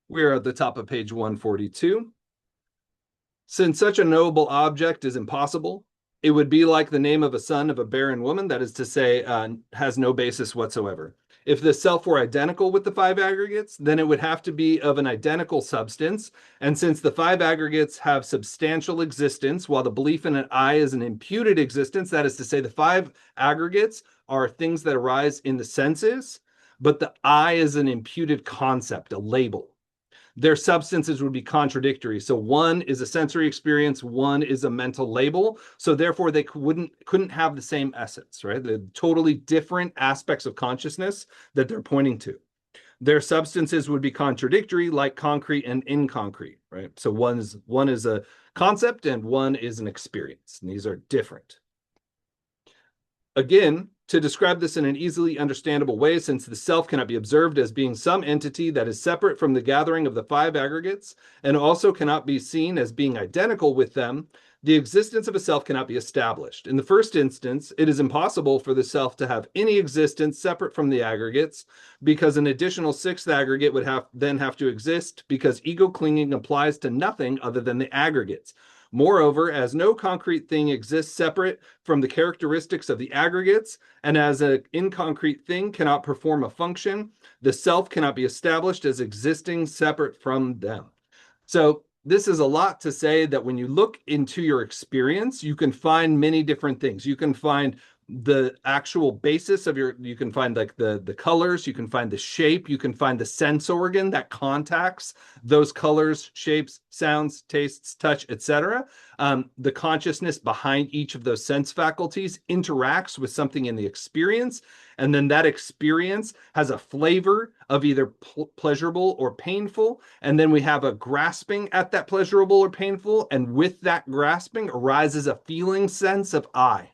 We're at the top of page 142. Since such a knowable object is impossible, it would be like the name of a son of a barren woman, that is to say, has no basis whatsoever. If the self were identical with the five aggregates, then it would have to be of an identical substance. And since the five aggregates have substantial existence, while the belief in an I is an imputed existence, that is to say, the five aggregates are things that arise in the senses, but the I is an imputed concept, a label. Their substances would be contradictory. So one is a sensory experience, one is a mental label. So therefore they couldn't have the same essence, right? They're totally different aspects of consciousness that they're pointing to. Their substances would be contradictory, like concrete and inconcrete, right? So one is a concept and one is an experience, and these are different. Again, to describe this in an easily understandable way, since the self cannot be observed as being some entity that is separate from the gathering of the five aggregates, and also cannot be seen as being identical with them, the existence of a self cannot be established. In the first instance, it is impossible for the self to have any existence separate from the aggregates, because an additional sixth aggregate would then have to exist, because ego clinging applies to nothing other than the aggregates. Moreover, as no concrete thing exists separate from the characteristics of the aggregates, and as an inconcrete thing cannot perform a function, the self cannot be established as existing separate from them. So this is a lot to say that when you look into your experience, you can find many different things. You can find the actual basis of you can find like the colors, you can find the shape, you can find the sense organ that contacts those colors, shapes, sounds, tastes, touch, etc. The consciousness behind each of those sense faculties interacts with something in the experience, and then that experience has a flavor of either pleasurable or painful, and then we have a grasping at that pleasurable or painful, and with that grasping arises a feeling sense of I.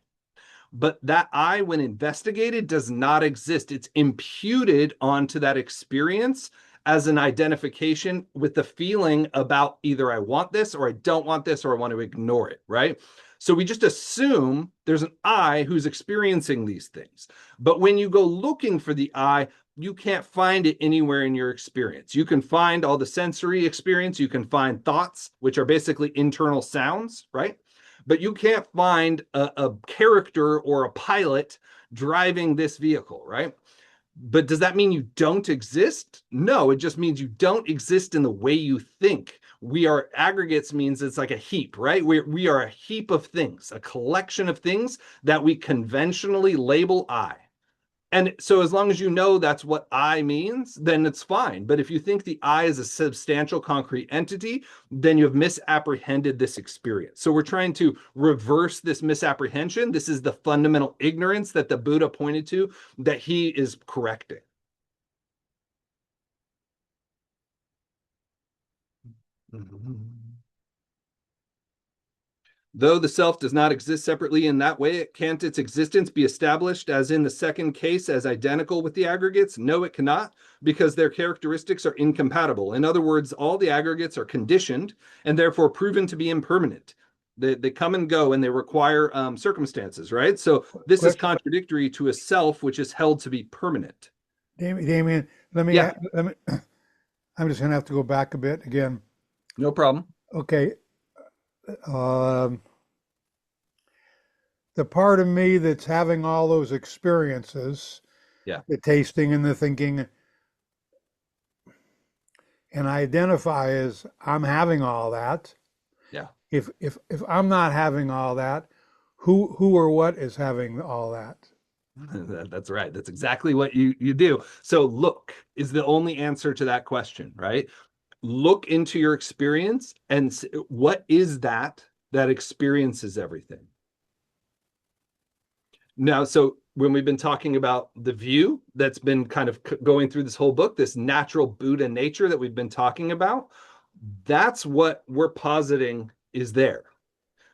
But that I, when investigated, does not exist. It's imputed onto that experience as an identification with the feeling about either I want this or I don't want this or I want to ignore it, right? So we just assume there's an I who's experiencing these things. But when you go looking for the I, you can't find it anywhere in your experience. You can find all the sensory experience. You can find thoughts, which are basically internal sounds, right? But you can't find a character or a pilot driving this vehicle, right? But does that mean you don't exist? No, it just means you don't exist in the way you think. We are aggregates means it's like a heap, right? We are a heap of things, a collection of things that we conventionally label I. And so as long as you know that's what I means, then it's fine. But if you think the I is a substantial concrete entity, then you have misapprehended this experience. So we're trying to reverse this misapprehension. This is the fundamental ignorance that the Buddha pointed to that he is correcting. Though the self does not exist separately in that way, can't its existence be established as in the second case as identical with the aggregates? No, it cannot, because their characteristics are incompatible. In other words, all the aggregates are conditioned and therefore proven to be impermanent. They come and go and they require circumstances, right? So this is Question, contradictory to a self which is held to be permanent. Damien, Yeah, let me, I'm just gonna have to go back a bit again. no problem. Okay, um, the part of me that's having all those experiences, Yeah, the tasting and the thinking, and I identify as I'm having all that. yeah. If I'm not having all that, who or what is having all that? That's right. That's exactly what you do. So look is the only answer to that question, right? Look into your experience and what is that experiences everything. Now, so when we've been talking about the view that's been kind of going through this whole book, this natural Buddha nature that we've been talking about, that's what we're positing is there.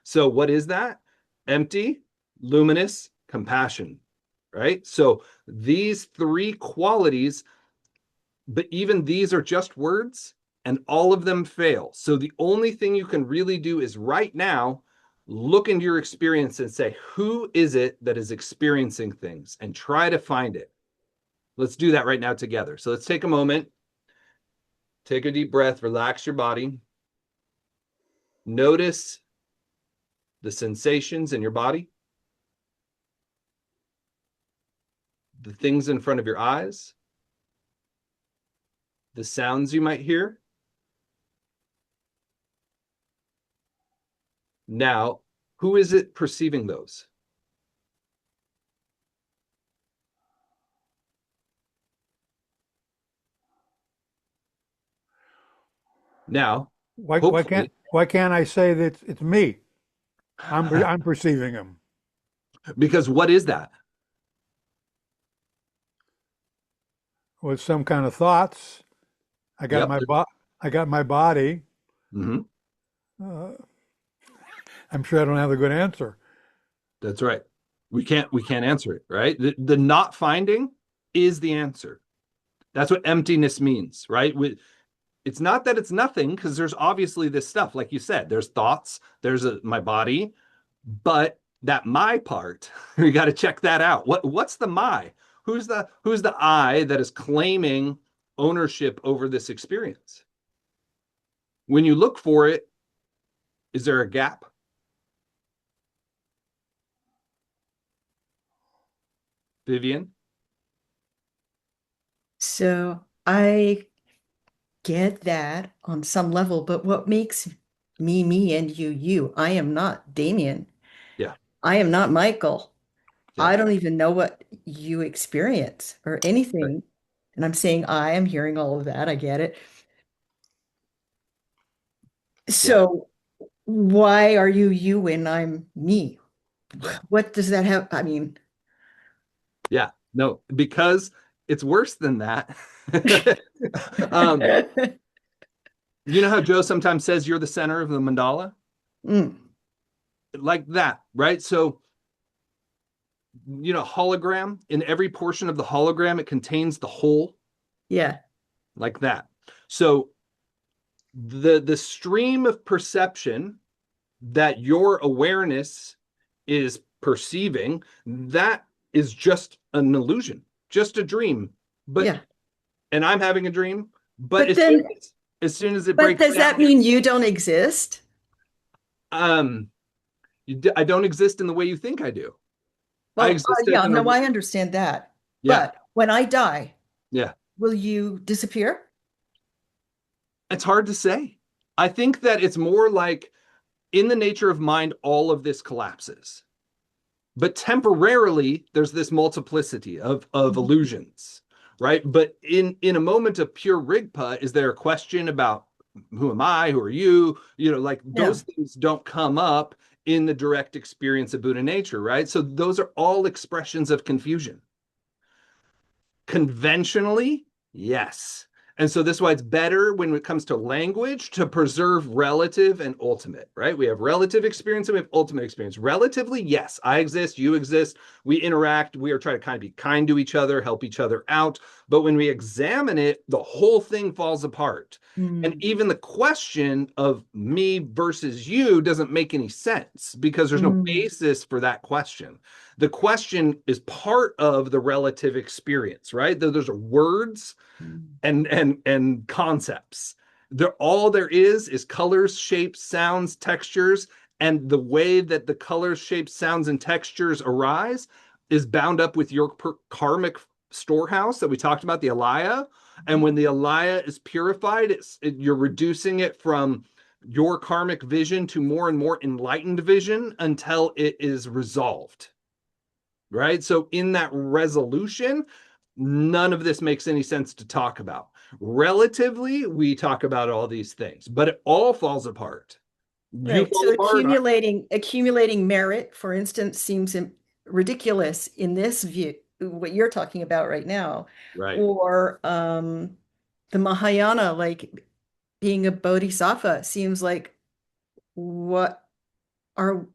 So what is that? Empty, luminous, compassion, right? So these three qualities, but even these are just words and all of them fail. So the only thing you can really do is right now look into your experience and say, who is it that is experiencing things, and try to find it. Let's do that right now together. So let's take a moment Take a deep breath, relax your body. Notice the sensations in your body, the things in front of your eyes, the sounds you might hear. Now, who is it perceiving those? Now, hopefully, Why can't I say that it's me? I'm perceiving them because what is that? with some kind of thoughts. I got Yep. my I got my body. Mhm. Uh, I'm sure I don't have a good answer. That's right. We can't answer it, right? The not finding is the answer. That's what emptiness means, right? It's not that it's nothing, because there's obviously this stuff, like you said, there's thoughts, there's my body, but that my part, you got to check that out. What's the my? Who's the I that is claiming ownership over this experience? When you look for it, is there a gap? Vivian? So I get that on some level, but what makes me me and you you? I am not Damien. Yeah, I am not Michael. yeah, I don't even know what you experience or right, anything. And I'm saying I am hearing all of that. I get it. yeah, So why are you you and I'm me? What does that have? I mean, yeah. No, because it's worse than that. um, you know how Joe sometimes says you're the center of the mandala? mm, Like that, right? So, hologram, in every portion of the hologram, it contains the whole, yeah, like that. So the stream of perception that your awareness is perceiving, that is just an illusion, just a dream. But yeah. and I'm having a dream, but But then, as soon as it but breaks does that down, mean you don't exist? um, I don't exist in the way you think I do. I Well, exist as yeah, an no, I understand that. yeah, But when I die, yeah. will you disappear? It's hard to say. I think that it's more like in the nature of mind, all of this collapses. But temporarily, there's this multiplicity of Mhm. illusions, right? But in a moment of pure rigpa, is there a question about who am I? Who are you? Like Yeah. those things don't come up in the direct experience of Buddha nature, right? So those are all expressions of confusion. Conventionally, yes. And so this is why it's better when it comes to language to preserve relative and ultimate, right? We have relative experience and we have ultimate experience. Relatively, yes, I exist, you exist, we interact, we are trying to kind of be kind to each other, help each other out. But when we examine it, the whole thing falls apart. And Mm, even the question of me versus you doesn't make any sense because there's no mm, basis for that question. The question is part of the relative experience, right? Those are words mm, and concepts. All there is colors, shapes, sounds, textures, and the way that the colors, shapes, sounds, and textures arise is bound up with your karmic storehouse that we talked about, the alaya. And when the alaya is purified, you're reducing it from your karmic vision to more and more enlightened vision until it is resolved, right? So in that resolution, none of this makes any sense to talk about. Relatively, we talk about all these things, but it all falls apart. You right. fall So apart. accumulating merit, for instance, seems ridiculous in this view, what you're talking about right now. Right. Or the Mahayana, like being a bodhisattva, seems like what are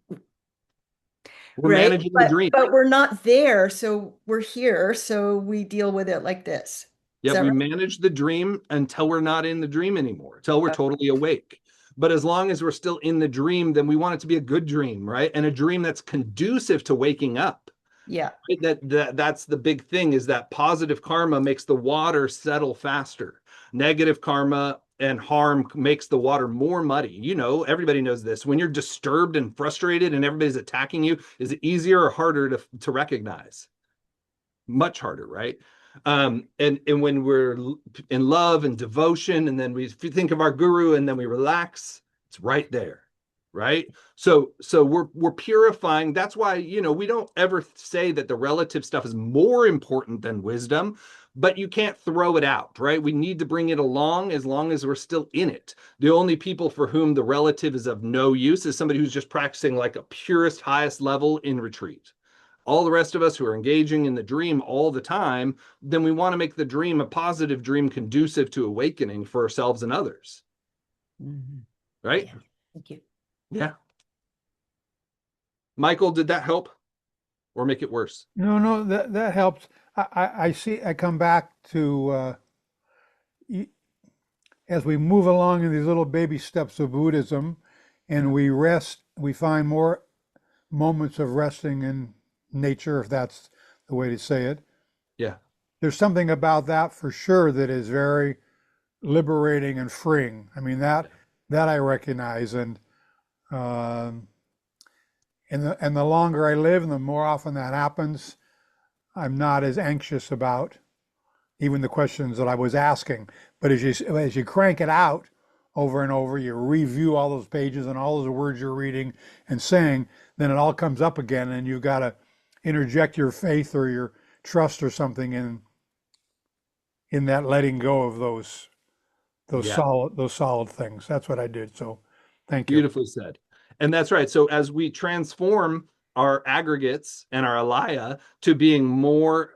We're right? managing the But dream. we're not there, so we're here, so we deal with it like this. Is Yep, that we right? manage the dream until we're not in the dream anymore, until we're totally awake. But as long as we're still in the dream, then we want it to be a good dream, right? And a dream that's conducive to waking up. Yeah. Right? That's the big thing, is that positive karma makes the water settle faster. Negative karma and harm makes the water more muddy. You know, everybody knows this. When you're disturbed and frustrated and everybody's attacking you, is it easier or harder to recognize? Much harder, right? And when we're in love and devotion, and then we think of our guru, and then we relax, it's right there, right? So we're purifying. That's why, you know, we don't ever say that the relative stuff is more important than wisdom, but you can't throw it out, right? We need to bring it along as long as we're still in it. The only people for whom the relative is of no use is somebody who's just practicing like a purest, highest level in retreat. All the rest of us who are engaging in the dream all the time, then we want to make the dream a positive dream conducive to awakening for ourselves and others. Mm-hmm. Right? Yeah. Thank you. Yeah. Michael, did that help or make it worse? No, that helps. I see. I come back to as we move along in these little baby steps of Buddhism, and we rest. We find more moments of resting in nature, if that's the way to say it. Yeah. There's something about that for sure that is very liberating and freeing. I mean, that I recognize, and the longer I live and the more often that happens, I'm not as anxious about even the questions that I was asking. But as you crank it out over and over, you review all those pages and all those words you're reading and saying, then it all comes up again, and you've got to interject your faith or your trust or something in that letting go of those solid things. That's what I did. So thank you. Beautifully said. And that's right. So as we transform our aggregates and our alaya to being more,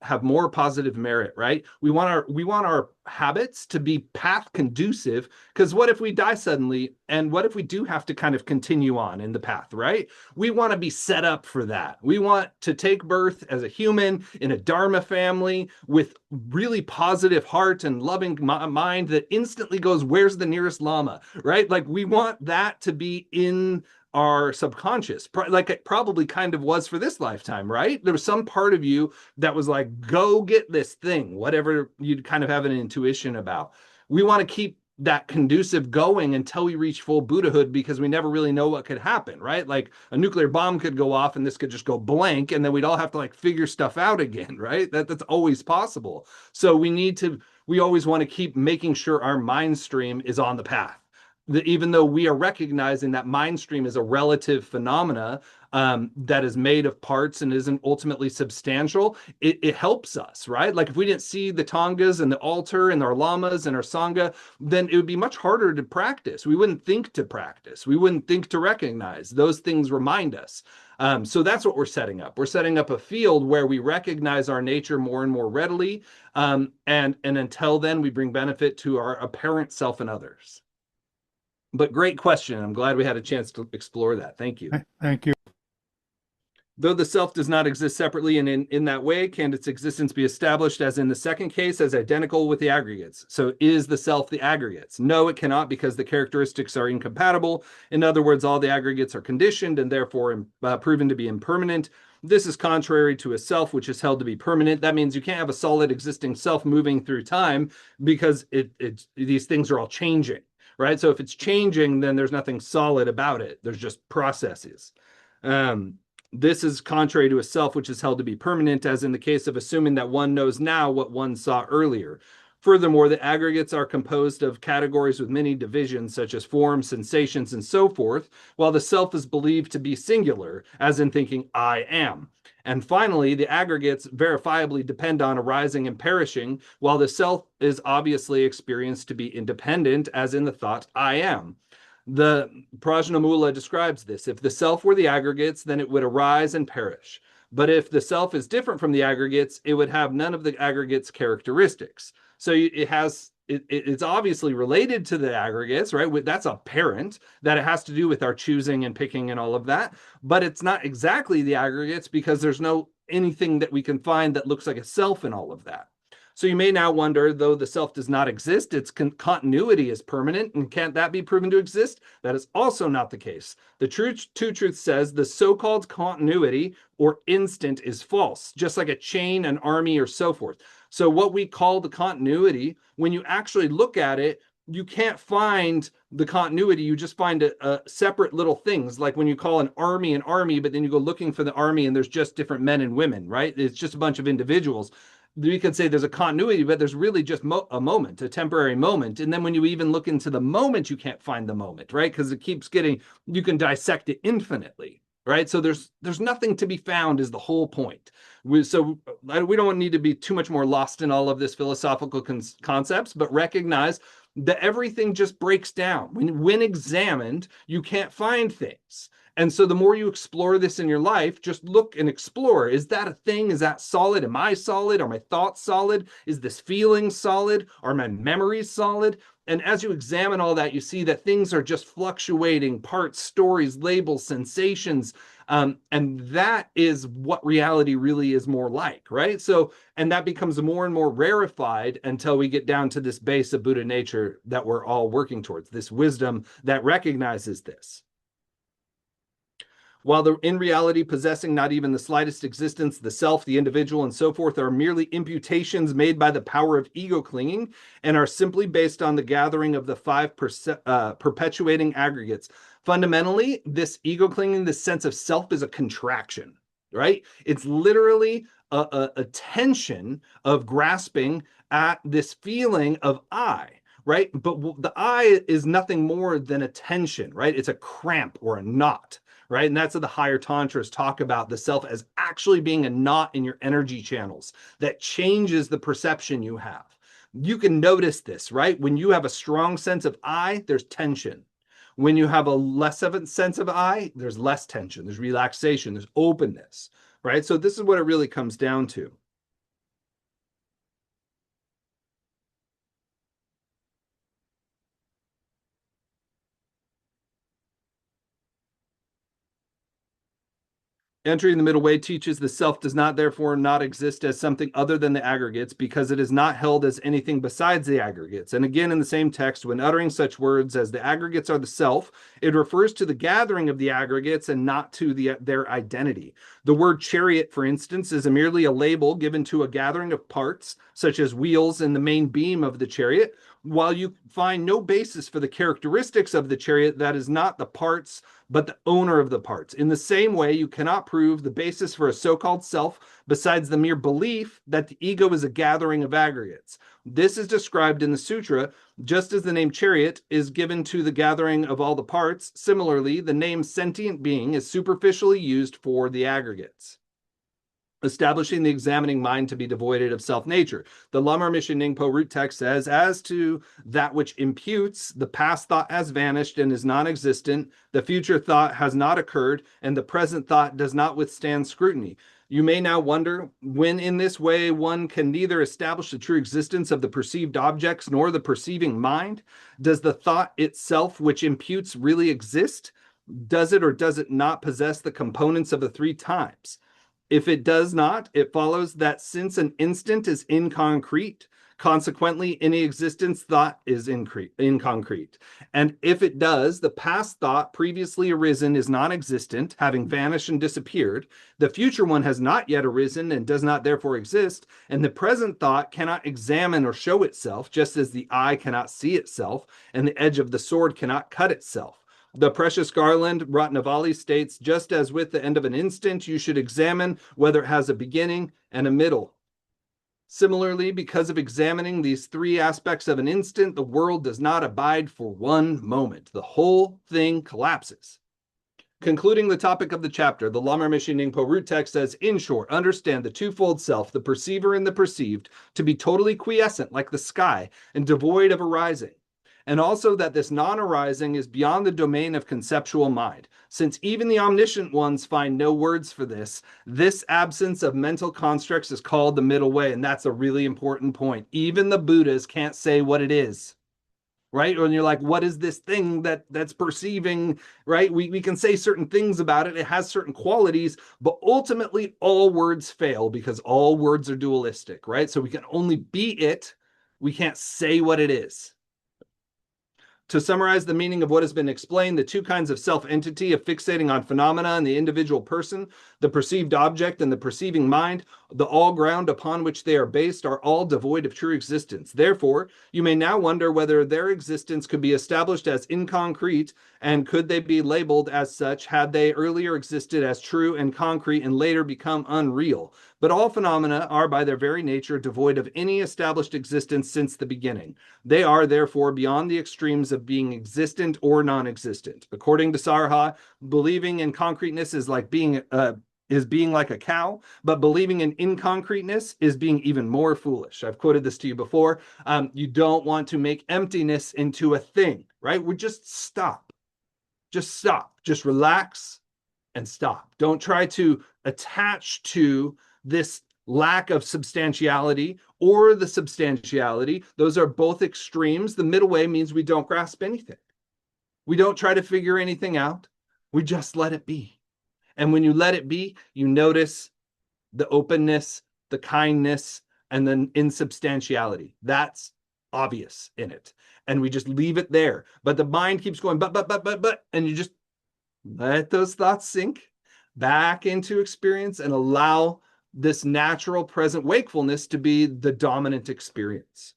have more positive merit, right? We want our habits to be path conducive, because what if we die suddenly, and what if we do have to kind of continue on in the path, right? We want to be set up for that. We want to take birth as a human in a Dharma family with really positive heart and loving mind that instantly goes, where's the nearest Lama, right? Like, we want that to be in our subconscious, like it probably kind of was for this lifetime, right? There was some part of you that was like, go get this thing, whatever you'd kind of have an intuition about. We want to keep that conducive going until we reach full Buddhahood, because we never really know what could happen, right? Like a nuclear bomb could go off and this could just go blank, and then we'd all have to like figure stuff out again, right? That's always possible. So we always want to keep making sure our mind stream is on the path. Even though we are recognizing that mind stream is a relative phenomena that is made of parts and isn't ultimately substantial, it helps us, right? Like if we didn't see the Tongas and the altar and our lamas and our Sangha, then it would be much harder to practice. We wouldn't think to practice. We wouldn't think to recognize. Those things remind us. So that's what we're setting up. We're setting up a field where we recognize our nature more and more readily. And until then, we bring benefit to our apparent self and others. But great question. I'm glad we had a chance to explore that. Thank you. Thank you. Though the self does not exist separately and in that way, can its existence be established, as in the second case, as identical with the aggregates? So is the self the aggregates? No, it cannot, because the characteristics are incompatible. In other words, all the aggregates are conditioned and therefore proven to be impermanent. This is contrary to a self which is held to be permanent. That means you can't have a solid existing self moving through time, because these things are all changing. Right? So if it's changing, then there's nothing solid about it. There's just processes. This is contrary to a self which is held to be permanent, as in the case of assuming that one knows now what one saw earlier. Furthermore, the aggregates are composed of categories with many divisions, such as forms, sensations, and so forth, while the self is believed to be singular, as in thinking, I am. And finally, the aggregates verifiably depend on arising and perishing, while the self is obviously experienced to be independent, as in the thought, I am. The Prajnamula describes this. If the self were the aggregates, then it would arise and perish. But if the self is different from the aggregates, it would have none of the aggregates' characteristics. So it's obviously related to the aggregates, right? That's apparent that it has to do with our choosing and picking and all of that. But it's not exactly the aggregates, because there's no anything that we can find that looks like a self in all of that. So you may now wonder, though the self does not exist, its continuity is permanent, and can't that be proven to exist? That is also not the case. The Two Truths says the so-called continuity or instant is false, just like a chain, an army, or so forth. So what we call the continuity, when you actually look at it, you can't find the continuity. You just find a separate little things, like when you call an army, but then you go looking for the army and there's just different men and women, right? It's just a bunch of individuals. We could say there's a continuity, but there's really just a moment, a temporary moment. And then when you even look into the moment, you can't find the moment, right? Because it keeps getting, you can dissect it infinitely, right? So there's nothing to be found is the whole point. So we don't need to be too much more lost in all of this philosophical concepts, but recognize that everything just breaks down. When examined, you can't find things. And so the more you explore this in your life, just look and explore. Is that a thing? Is that solid? Am I solid? Are my thoughts solid? Is this feeling solid? Are my memories solid? And as you examine all that, you see that things are just fluctuating, parts, stories, labels, sensations. And that is what reality really is more like, right? So, and that becomes more and more rarefied until we get down to this base of Buddha nature that we're all working towards, this wisdom that recognizes this. While in reality possessing not even the slightest existence, the self, the individual, and so forth are merely imputations made by the power of ego clinging and are simply based on the gathering of the five perpetuating aggregates. Fundamentally, this ego clinging, this sense of self is a contraction, right? It's literally a tension of grasping at this feeling of I, right? But the I is nothing more than a tension, right? It's a cramp or a knot, right? And that's what the higher tantras talk about the self as actually being a knot in your energy channels that changes the perception you have. You can notice this, right? When you have a strong sense of I, there's tension. When you have a less of a sense of I, there's less tension, there's relaxation, there's openness, right? So this is what it really comes down to. Entering the middle way teaches the self does not therefore not exist as something other than the aggregates because it is not held as anything besides the aggregates. And again, in the same text, when uttering such words as the aggregates are the self, it refers to the gathering of the aggregates and not to their identity. The word chariot, for instance, is merely a label given to a gathering of parts, such as wheels and the main beam of the chariot, while you find no basis for the characteristics of the chariot that is not the parts but the owner of the parts. In the same way, you cannot prove the basis for a so-called self besides the mere belief that the ego is a gathering of aggregates. This is described in the sutra, just as the name chariot is given to the gathering of all the parts. Similarly, the name sentient being is superficially used for the aggregates, establishing the examining mind to be devoid of self-nature. The Lamrim Yeshe Nyingpo root text says, as to that which imputes, the past thought has vanished and is non-existent, the future thought has not occurred, and the present thought does not withstand scrutiny. You may now wonder, when in this way one can neither establish the true existence of the perceived objects nor the perceiving mind, does the thought itself which imputes really exist? Does it or does it not possess the components of the three times? If it does not, it follows that since an instant is inconcrete, consequently, any existence thought is inconcrete. And if it does, the past thought previously arisen is non-existent, having vanished and disappeared. The future one has not yet arisen and does not therefore exist. And the present thought cannot examine or show itself, just as the eye cannot see itself, and the edge of the sword cannot cut itself. The precious garland, Ratnavali states, just as with the end of an instant, you should examine whether it has a beginning and a middle. Similarly, because of examining these three aspects of an instant, the world does not abide for one moment. The whole thing collapses. Concluding the topic of the chapter, the Lamrim Yeshe Nyingpo root text says, in short, understand the twofold self, the perceiver and the perceived, to be totally quiescent like the sky and devoid of arising. And also that this non-arising is beyond the domain of conceptual mind. Since even the omniscient ones find no words for this, this absence of mental constructs is called the middle way. And that's a really important point. Even the Buddhas can't say what it is, right? When you're like, what is this thing that's perceiving, right? We can say certain things about it. It has certain qualities, but ultimately all words fail because all words are dualistic, right? So we can only be it. We can't say what it is. To summarize the meaning of what has been explained, the two kinds of self-entity of fixating on phenomena in the individual person, the perceived object and the perceiving mind, the all ground upon which they are based, are all devoid of true existence. Therefore, you may now wonder whether their existence could be established as inconcrete, and could they be labeled as such had they earlier existed as true and concrete and later become unreal. But all phenomena are by their very nature devoid of any established existence since the beginning. They are therefore beyond the extremes of being existent or non-existent. According to Sarha, believing in concreteness is being like a cow, but believing in inconcreteness is being even more foolish. I've quoted this to you before. You don't want to make emptiness into a thing, right? We just stop. Just stop. Just relax and stop. Don't try to attach to this lack of substantiality or the substantiality. Those are both extremes. The middle way means we don't grasp anything. We don't try to figure anything out. We just let it be. And when you let it be, you notice the openness, the kindness, and the insubstantiality. That's obvious in it. And we just leave it there. But the mind keeps going, but, and you just let those thoughts sink back into experience and allow this natural present wakefulness to be the dominant experience.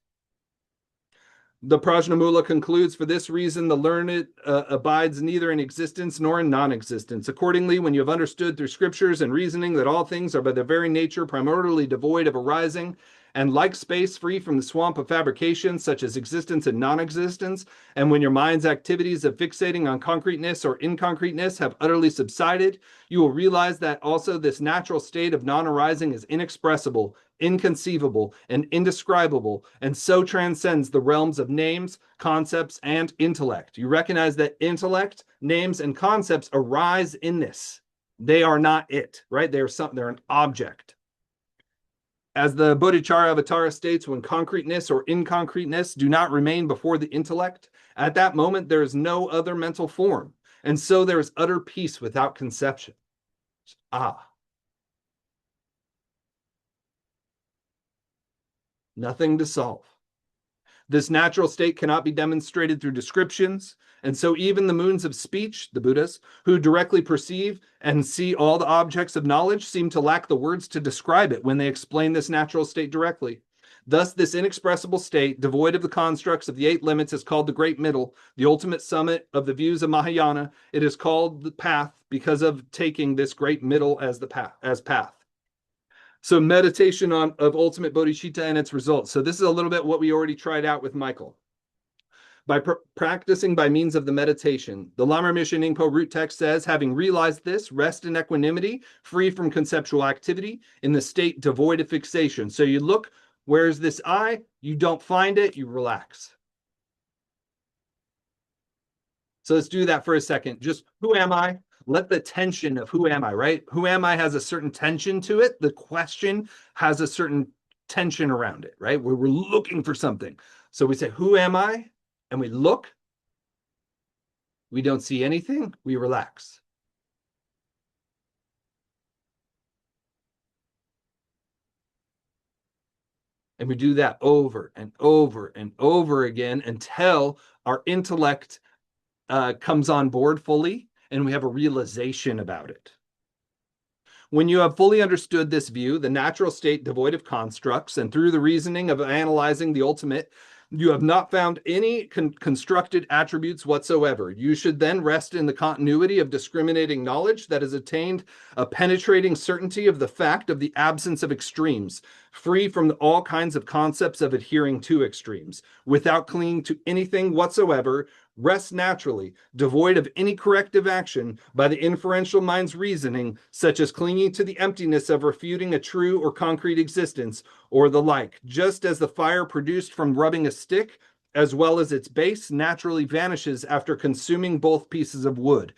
The Prajnamula concludes, for this reason, the learned abides neither in existence nor in non-existence. Accordingly, when you have understood through scriptures and reasoning that all things are by their very nature primordially devoid of arising, and like space free from the swamp of fabrication, such as existence and non-existence, and when your mind's activities of fixating on concreteness or inconcreteness have utterly subsided, you will realize that also this natural state of non-arising is inexpressible, inconceivable, and indescribable, and so transcends the realms of names, concepts, and intellect. You recognize that intellect, names, and concepts arise in this. They are not it, right? They're an object. As the Bodhicharyavatara states, when concreteness or inconcreteness do not remain before the intellect, at that moment there is no other mental form, and so there is utter peace without conception. Nothing to solve. This natural state cannot be demonstrated through descriptions, and so even the moons of speech, the Buddhas, who directly perceive and see all the objects of knowledge, seem to lack the words to describe it when they explain this natural state directly. Thus, this inexpressible state, devoid of the constructs of the eight limits, is called the Great Middle, the ultimate summit of the views of Mahayana. It is called the path because of taking this great middle as path. So meditation of ultimate bodhicitta and its results. So this is a little bit what we already tried out with Michael. By practicing by means of the meditation, the Lamrim Yeshe Nyingpo root text says, having realized this, rest in equanimity, free from conceptual activity, in the state devoid of fixation. So you look, where's this I? You don't find it, you relax. So let's do that for a second. Just, who am I? Let the tension of who am I, right? Who am I has a certain tension to it. The question has a certain tension around it, right? Where we're looking for something. So we say, who am I? And we look. We don't see anything. We relax. And we do that over and over and over again until our intellect comes on board fully and we have a realization about it. When you have fully understood this view, the natural state devoid of constructs, and through the reasoning of analyzing the ultimate, you have not found any constructed attributes whatsoever. You should then rest in the continuity of discriminating knowledge that has attained a penetrating certainty of the fact of the absence of extremes, free from all kinds of concepts of adhering to extremes, without clinging to anything whatsoever. Rest naturally, devoid of any corrective action by the inferential mind's reasoning, such as clinging to the emptiness of refuting a true or concrete existence, or the like, just as the fire produced from rubbing a stick, as well as its base, naturally vanishes after consuming both pieces of wood.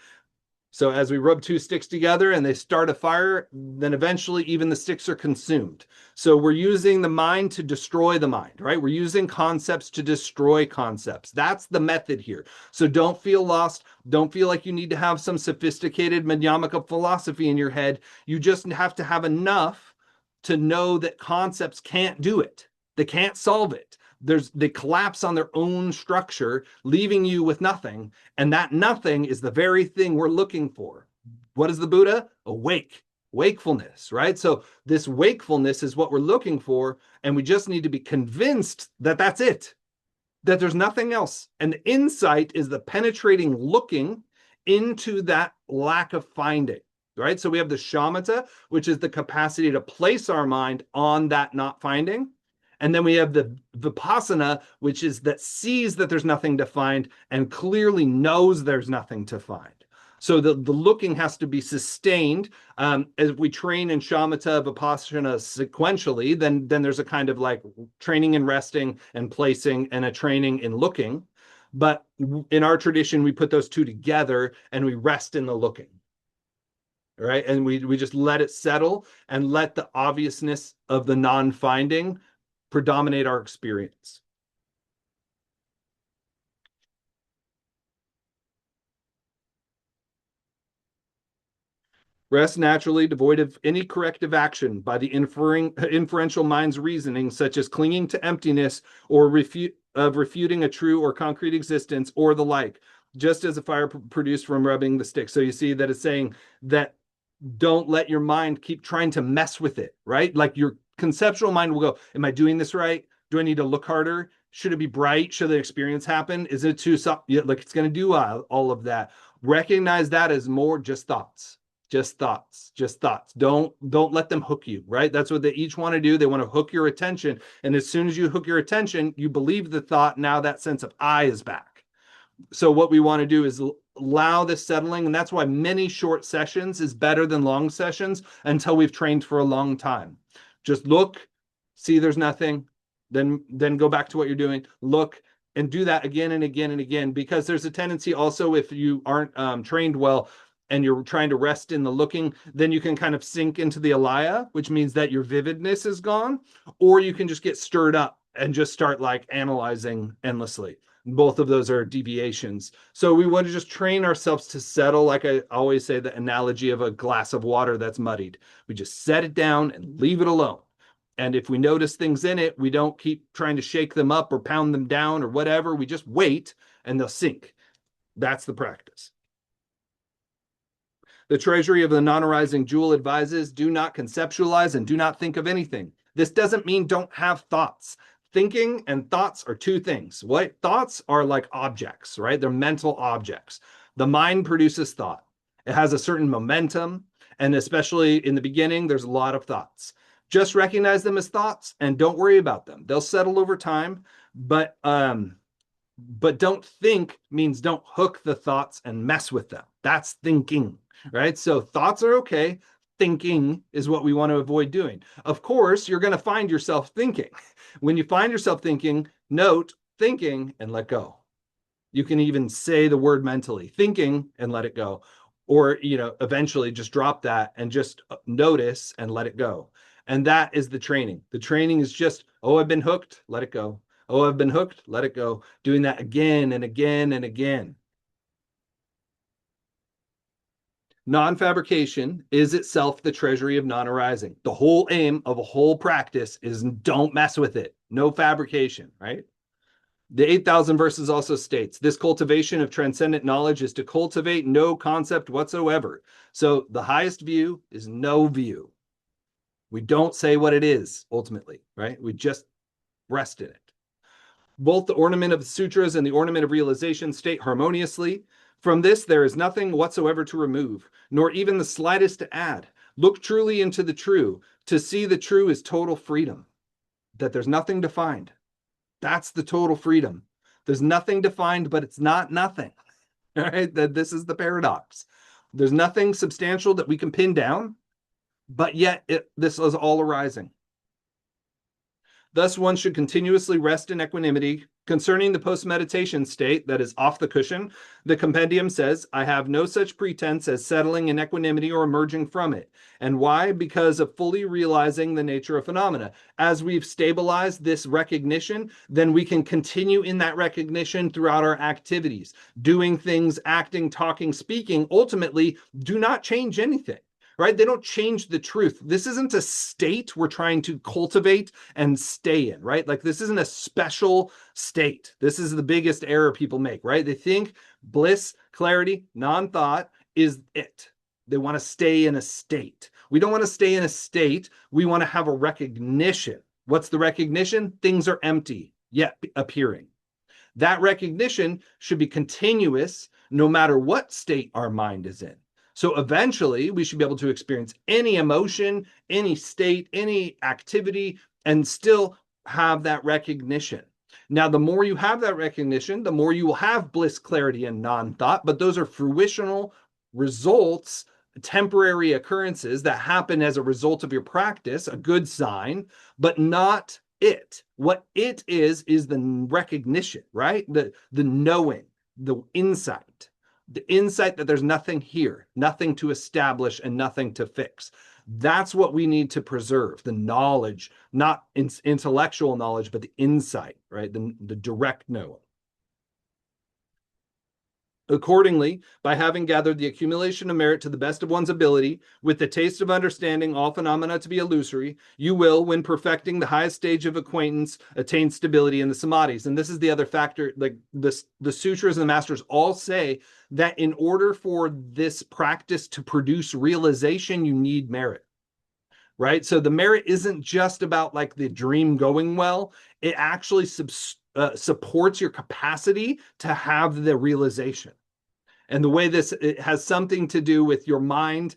So as we rub two sticks together and they start a fire, then eventually even the sticks are consumed. So we're using the mind to destroy the mind, right? We're using concepts to destroy concepts. That's the method here. So don't feel lost. Don't feel like you need to have some sophisticated Madhyamaka philosophy in your head. You just have to have enough to know that concepts can't do it. They can't solve it. they collapse on their own structure, leaving you with nothing. And that nothing is the very thing we're looking for. What is the Buddha? Wakefulness, right? So this wakefulness is what we're looking for, and we just need to be convinced that that's it, that there's nothing else. And the insight is the penetrating looking into that lack of finding, right? So we have the shamatha, which is the capacity to place our mind on that not finding. And then we have the vipassana, which is that sees that there's nothing to find and clearly knows there's nothing to find. So the looking has to be sustained. As we train in shamatha vipassana sequentially, then there's a kind of like training in resting and placing and a training in looking. But in our tradition, we put those two together and we rest in the looking, right? And we just let it settle and let the obviousness of the non-finding predominate our experience. Rest naturally, devoid of any corrective action by the inferential mind's reasoning, such as clinging to emptiness or refuting a true or concrete existence or the like, just as a fire produced from rubbing the stick. So you see that it's saying that don't let your mind keep trying to mess with it, right? Like your conceptual mind will go, am I doing this right? Do I need to look harder? Should it be bright? Should the experience happen? Is it too soft? Like it's going to do all of that. Recognize that as more just thoughts. Just thoughts. Don't let them hook you, right? That's what they each want to do. They want to hook your attention. And as soon as you hook your attention, you believe the thought. Now that sense of I is back. So what we want to do is allow this settling. And that's why many short sessions is better than long sessions until we've trained for a long time. Just look, see there's nothing, then go back to what you're doing, look, and do that again and again and again, because there's a tendency also, if you aren't trained well and you're trying to rest in the looking, then you can kind of sink into the alaya, which means that your vividness is gone, or you can just get stirred up and just start like analyzing endlessly. Both of those are deviations. So we want to just train ourselves to settle, like I always say, the analogy of a glass of water that's muddied. We just set it down and leave it alone. And if we notice things in it, we don't keep trying to shake them up or pound them down or whatever. We just wait and they'll sink. That's the practice. The treasury of the non-arising jewel advises, do not conceptualize and do not think of anything. This doesn't mean don't have thoughts. Thinking and thoughts are two things. What thoughts are like objects, right? They're mental objects. The mind produces thought. It has a certain momentum, and especially in the beginning, there's a lot of thoughts. Just recognize them as thoughts and don't worry about them. They'll settle over time, but don't think means don't hook the thoughts and mess with them. That's thinking, right? So thoughts are okay. Thinking is what we want to avoid doing. Of course, you're going to find yourself thinking. When you find yourself thinking, note thinking and let go. You can even say the word mentally, thinking and let it go. Or, eventually just drop that and just notice and let it go. And that is the training. The training is just, oh, I've been hooked, let it go. Oh, I've been hooked, let it go. Doing that again and again and again. Non-fabrication is itself the treasury of non-arising. The whole aim of a whole practice is don't mess with it. No fabrication, right? The 8,000 verses also states, this cultivation of transcendent knowledge is to cultivate no concept whatsoever. So the highest view is no view. We don't say what it is, ultimately, right? We just rest in it. Both the ornament of the sutras and the ornament of realization state harmoniously. From this, there is nothing whatsoever to remove, nor even the slightest to add. Look truly into the true. To see the true is total freedom, that there's nothing to find. That's the total freedom. There's nothing to find, but it's not nothing. All right? That this is the paradox. There's nothing substantial that we can pin down, but yet this is all arising. Thus, one should continuously rest in equanimity. Concerning the post-meditation state that is off the cushion, the compendium says, I have no such pretense as settling in equanimity or emerging from it. And why? Because of fully realizing the nature of phenomena. As we've stabilized this recognition, then we can continue in that recognition throughout our activities. Doing things, acting, talking, speaking, ultimately do not change anything. right? They don't change the truth. This isn't a state we're trying to cultivate and stay in, right? Like this isn't a special state. This is the biggest error people make, right? They think bliss, clarity, non-thought is it. They want to stay in a state. We don't want to stay in a state. We want to have a recognition. What's the recognition? Things are empty, yet appearing. That recognition should be continuous no matter what state our mind is in. So eventually we should be able to experience any emotion, any state, any activity, and still have that recognition. Now, the more you have that recognition, the more you will have bliss, clarity, and non-thought, but those are fruitional results, temporary occurrences that happen as a result of your practice, a good sign, but not it. What it is the recognition, right? The knowing, the insight that there's nothing here, nothing to establish and nothing to fix. That's what we need to preserve, the knowledge, not intellectual knowledge, but the insight, right? The direct knowing. Accordingly, by having gathered the accumulation of merit to the best of one's ability, with the taste of understanding all phenomena to be illusory, you will, when perfecting the highest stage of acquaintance, attain stability in the samadhis. And this is the other factor, like the sutras and the masters all say that in order for this practice to produce realization, you need merit. Right? So the merit isn't just about like the dream going well. It actually supports your capacity to have the realization. And the way it has something to do with your mind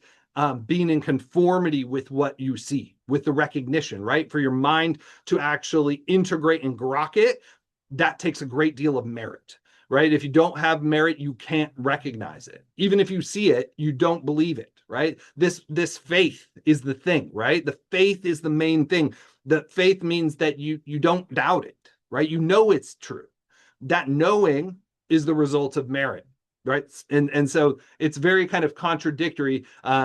being in conformity with what you see, with the recognition, right? For your mind to actually integrate and grok it, that takes a great deal of merit, right? If you don't have merit, you can't recognize it. Even if you see it, you don't believe it, right? This faith is the thing, right? The faith is the main thing. The faith means that you don't doubt it, right? You know it's true. That knowing is the result of merit, right? And so it's very kind of contradictory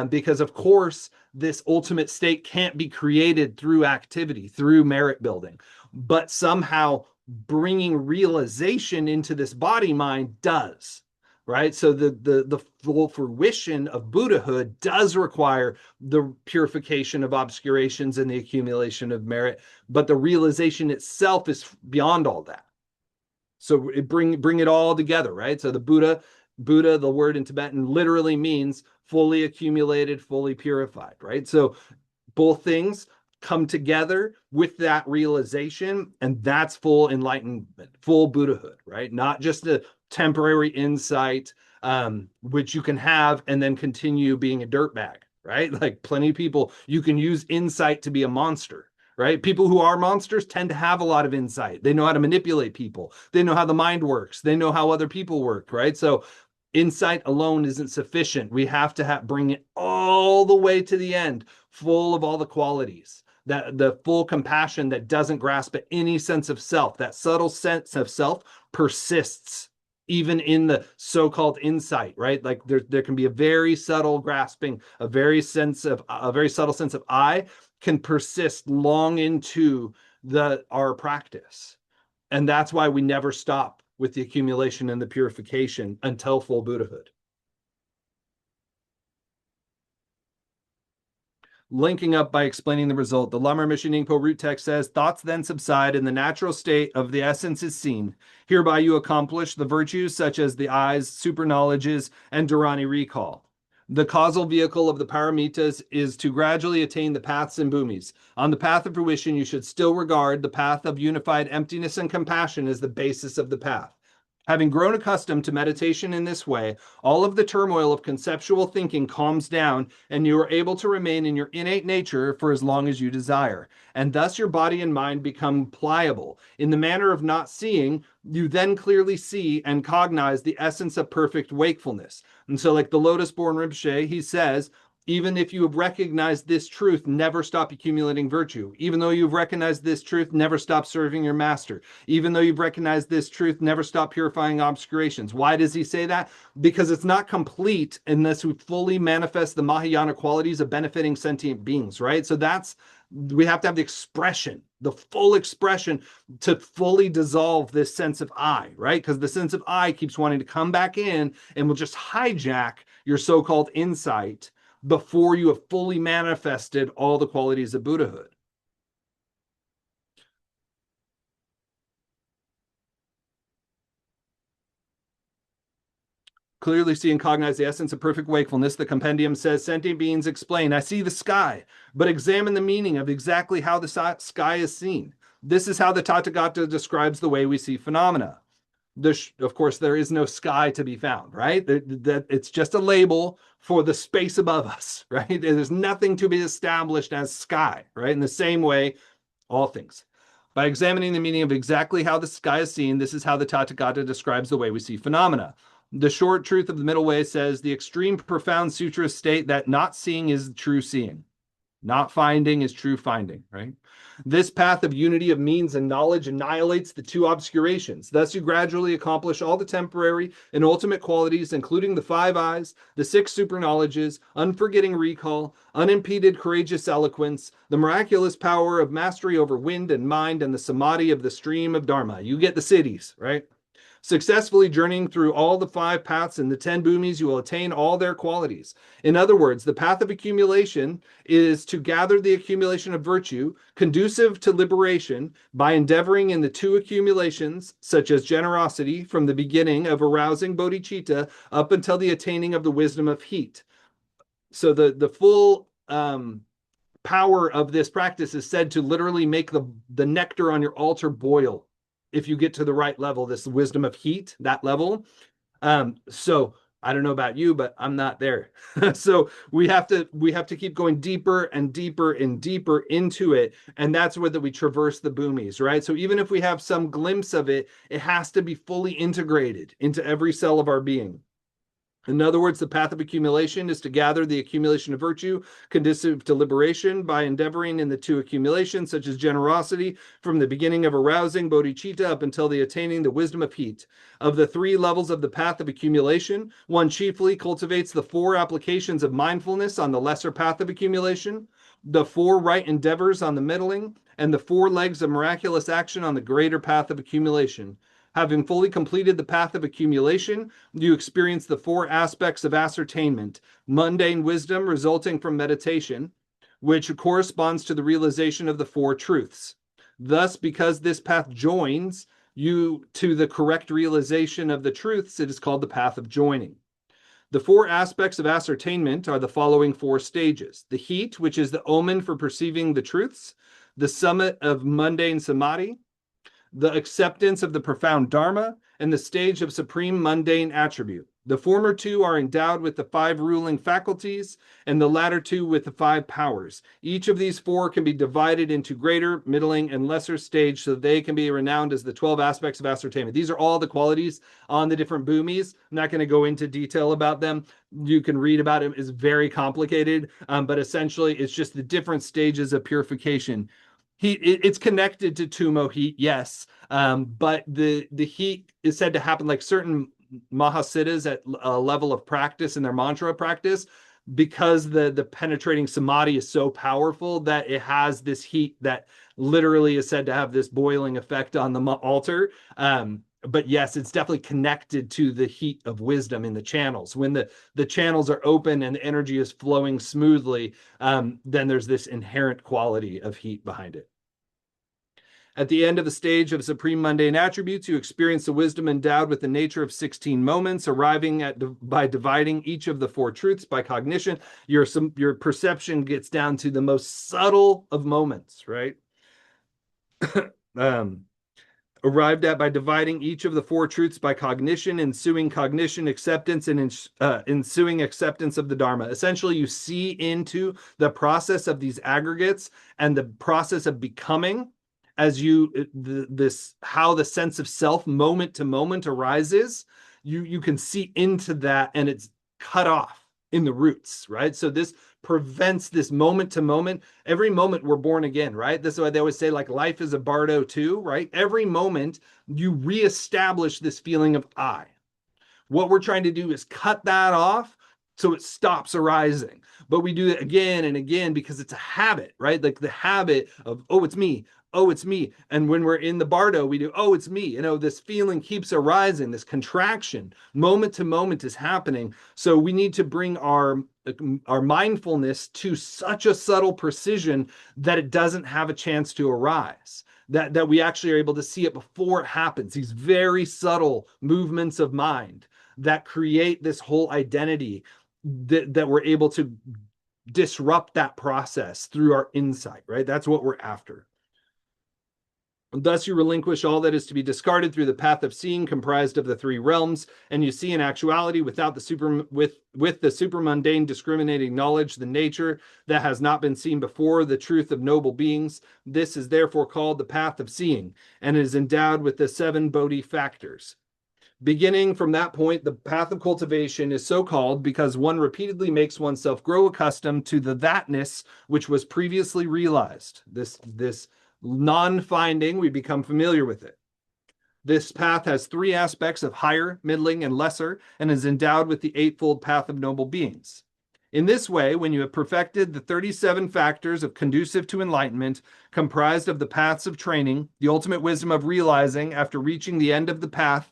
because, of course, this ultimate state can't be created through activity, through merit building, but somehow bringing realization into this body mind does, right? So the full fruition of Buddhahood does require the purification of obscurations and the accumulation of merit, but the realization itself is beyond all that. So bring it all together, right? So the Buddha, the word in Tibetan literally means fully accumulated, fully purified, right? So both things come together with that realization, and that's full enlightenment, full Buddhahood, right? Not just a temporary insight, which you can have and then continue being a dirtbag, right? Like plenty of people, you can use insight to be a monster, right? People who are monsters tend to have a lot of insight. They know how to manipulate people. They know how the mind works. They know how other people work, right? So insight alone isn't sufficient. We have to bring it all the way to the end, full of all the qualities. That the full compassion that doesn't grasp at any sense of self, that subtle sense of self persists even in the so-called insight, right? Like there can be a very subtle grasping, a very subtle sense of I can persist long into our practice. And that's why we never stop with the accumulation and the purification until full Buddhahood. Linking up by explaining the result, the Lamrim Yeshe Nyingpo root text says, thoughts then subside and the natural state of the essence is seen. Hereby you accomplish the virtues such as the eyes, super knowledges, and Dharani recall. The causal vehicle of the paramitas is to gradually attain the paths and bhumis. On the path of fruition, you should still regard the path of unified emptiness and compassion as the basis of the path. Having grown accustomed to meditation in this way, all of the turmoil of conceptual thinking calms down, and you are able to remain in your innate nature for as long as you desire. And thus your body and mind become pliable. In the manner of not seeing, you then clearly see and cognize the essence of perfect wakefulness. And so like the Lotus-born Rinpoche, he says, even if you have recognized this truth, never stop accumulating virtue. Even though you've recognized this truth, never stop serving your master. Even though you've recognized this truth, never stop purifying obscurations. Why does he say that? Because it's not complete unless we fully manifest the Mahayana qualities of benefiting sentient beings, right? So we have to have the expression, the full expression to fully dissolve this sense of I, right? Because the sense of I keeps wanting to come back in and will just hijack your so-called insight before you have fully manifested all the qualities of Buddhahood. Clearly see and cognize the essence of perfect wakefulness, the compendium says, sentient beings explain, I see the sky, but examine the meaning of exactly how the sky is seen. This is how the Tathagata describes the way we see phenomena. Of course, there is no sky to be found, right? That it's just a label for the space above us, right? There's nothing to be established as sky, right? In the same way, all things. By examining the meaning of exactly how the sky is seen, this is how the Tathagata describes the way we see phenomena. The short truth of the middle way says the extreme profound sutras state that not seeing is true seeing. Not finding is true finding, right? This path of unity of means and knowledge annihilates the two obscurations. Thus, you gradually accomplish all the temporary and ultimate qualities, including the 5 eyes, the 6 super knowledges, unforgetting recall, unimpeded courageous eloquence, the miraculous power of mastery over wind and mind, and the samadhi of the stream of Dharma. You get the cities, right? Successfully journeying through all the 5 paths and the 10 bhumis, you will attain all their qualities. In other words, the path of accumulation is to gather the accumulation of virtue, conducive to liberation, by endeavoring in the 2 accumulations, such as generosity, from the beginning of arousing bodhicitta up until the attaining of the wisdom of heat. So the full power of this practice is said to literally make the nectar on your altar boil. If you get to the right level, this wisdom of heat, that level. So I don't know about you, but I'm not there. So we have to keep going deeper and deeper and deeper into it. And that's where we traverse the bhumis, right? So even if we have some glimpse of it, it has to be fully integrated into every cell of our being. In other words, the path of accumulation is to gather the accumulation of virtue conducive to liberation by endeavoring in the 2 accumulations, such as generosity, from the beginning of arousing bodhicitta up until the attaining the wisdom of heat. Of the 3 levels of the path of accumulation, one chiefly cultivates the 4 applications of mindfulness on the lesser path of accumulation, the 4 right endeavors on the middling, and the 4 legs of miraculous action on the greater path of accumulation. Having fully completed the path of accumulation, you experience the 4 aspects of ascertainment, mundane wisdom resulting from meditation, which corresponds to the realization of the 4 truths. Thus, because this path joins you to the correct realization of the truths, it is called the path of joining. The 4 aspects of ascertainment are the following 4 stages: the heat, which is the omen for perceiving the truths, the summit of mundane samadhi, the acceptance of the profound Dharma, and the stage of supreme mundane attribute. The former 2 are endowed with the 5 ruling faculties, and the latter 2 with the 5 powers. Each of these 4 can be divided into greater, middling, and lesser stage, so that they can be renowned as the 12 aspects of ascertainment. These are all the qualities on the different bhumis. I'm not going to go into detail about them. You can read about it. It's very complicated, but essentially it's just the different stages of purification. It's connected to Tumo heat, yes, but the heat is said to happen like certain Mahasiddhas at a level of practice in their mantra practice, because the penetrating samadhi is so powerful that it has this heat that literally is said to have this boiling effect on the altar. But yes, it's definitely connected to the heat of wisdom in the channels. When the channels are open and the energy is flowing smoothly, then there's this inherent quality of heat behind it. At the end of the stage of supreme mundane attributes, you experience the wisdom endowed with the nature of 16 moments, arriving at by dividing each of the 4 truths by cognition. Your perception gets down to the most subtle of moments, right? Arrived at by dividing each of the 4 truths by cognition, ensuing cognition, acceptance, and ensuing acceptance of the Dharma. Essentially, you see into the process of these aggregates and the process of becoming, as how the sense of self moment to moment arises. You can see into that, and it's cut off in the roots, right? So this prevents this moment to moment. Every moment we're born again, right? This is why they always say, like, life is a bardo too, right? Every moment you reestablish this feeling of I. What we're trying to do is cut that off so it stops arising. But we do it again and again because it's a habit, right? Like the habit of, oh, it's me. Oh, it's me. And when we're in the bardo, we do, oh, it's me. This feeling keeps arising, this contraction, moment to moment is happening. So we need to bring our our mindfulness to such a subtle precision that it doesn't have a chance to arise. That we actually are able to see it before it happens. These very subtle movements of mind that create this whole identity that we're able to disrupt that process through our insight, right? That's what we're after. Thus, you relinquish all that is to be discarded through the path of seeing, comprised of the three realms, and you see in actuality, without the with the supermundane discriminating knowledge, the nature that has not been seen before, the truth of noble beings. This is therefore called the path of seeing, and is endowed with the 7 Bodhi factors. Beginning from that point, the path of cultivation is so called because one repeatedly makes oneself grow accustomed to the thatness which was previously realized. This non-finding, we become familiar with it. This path has 3 aspects of higher, middling, and lesser, and is endowed with the 8-fold path of noble beings. In this way, when you have perfected the 37 factors of conducive to enlightenment, comprised of the paths of training, the ultimate wisdom of realizing after reaching the end of the path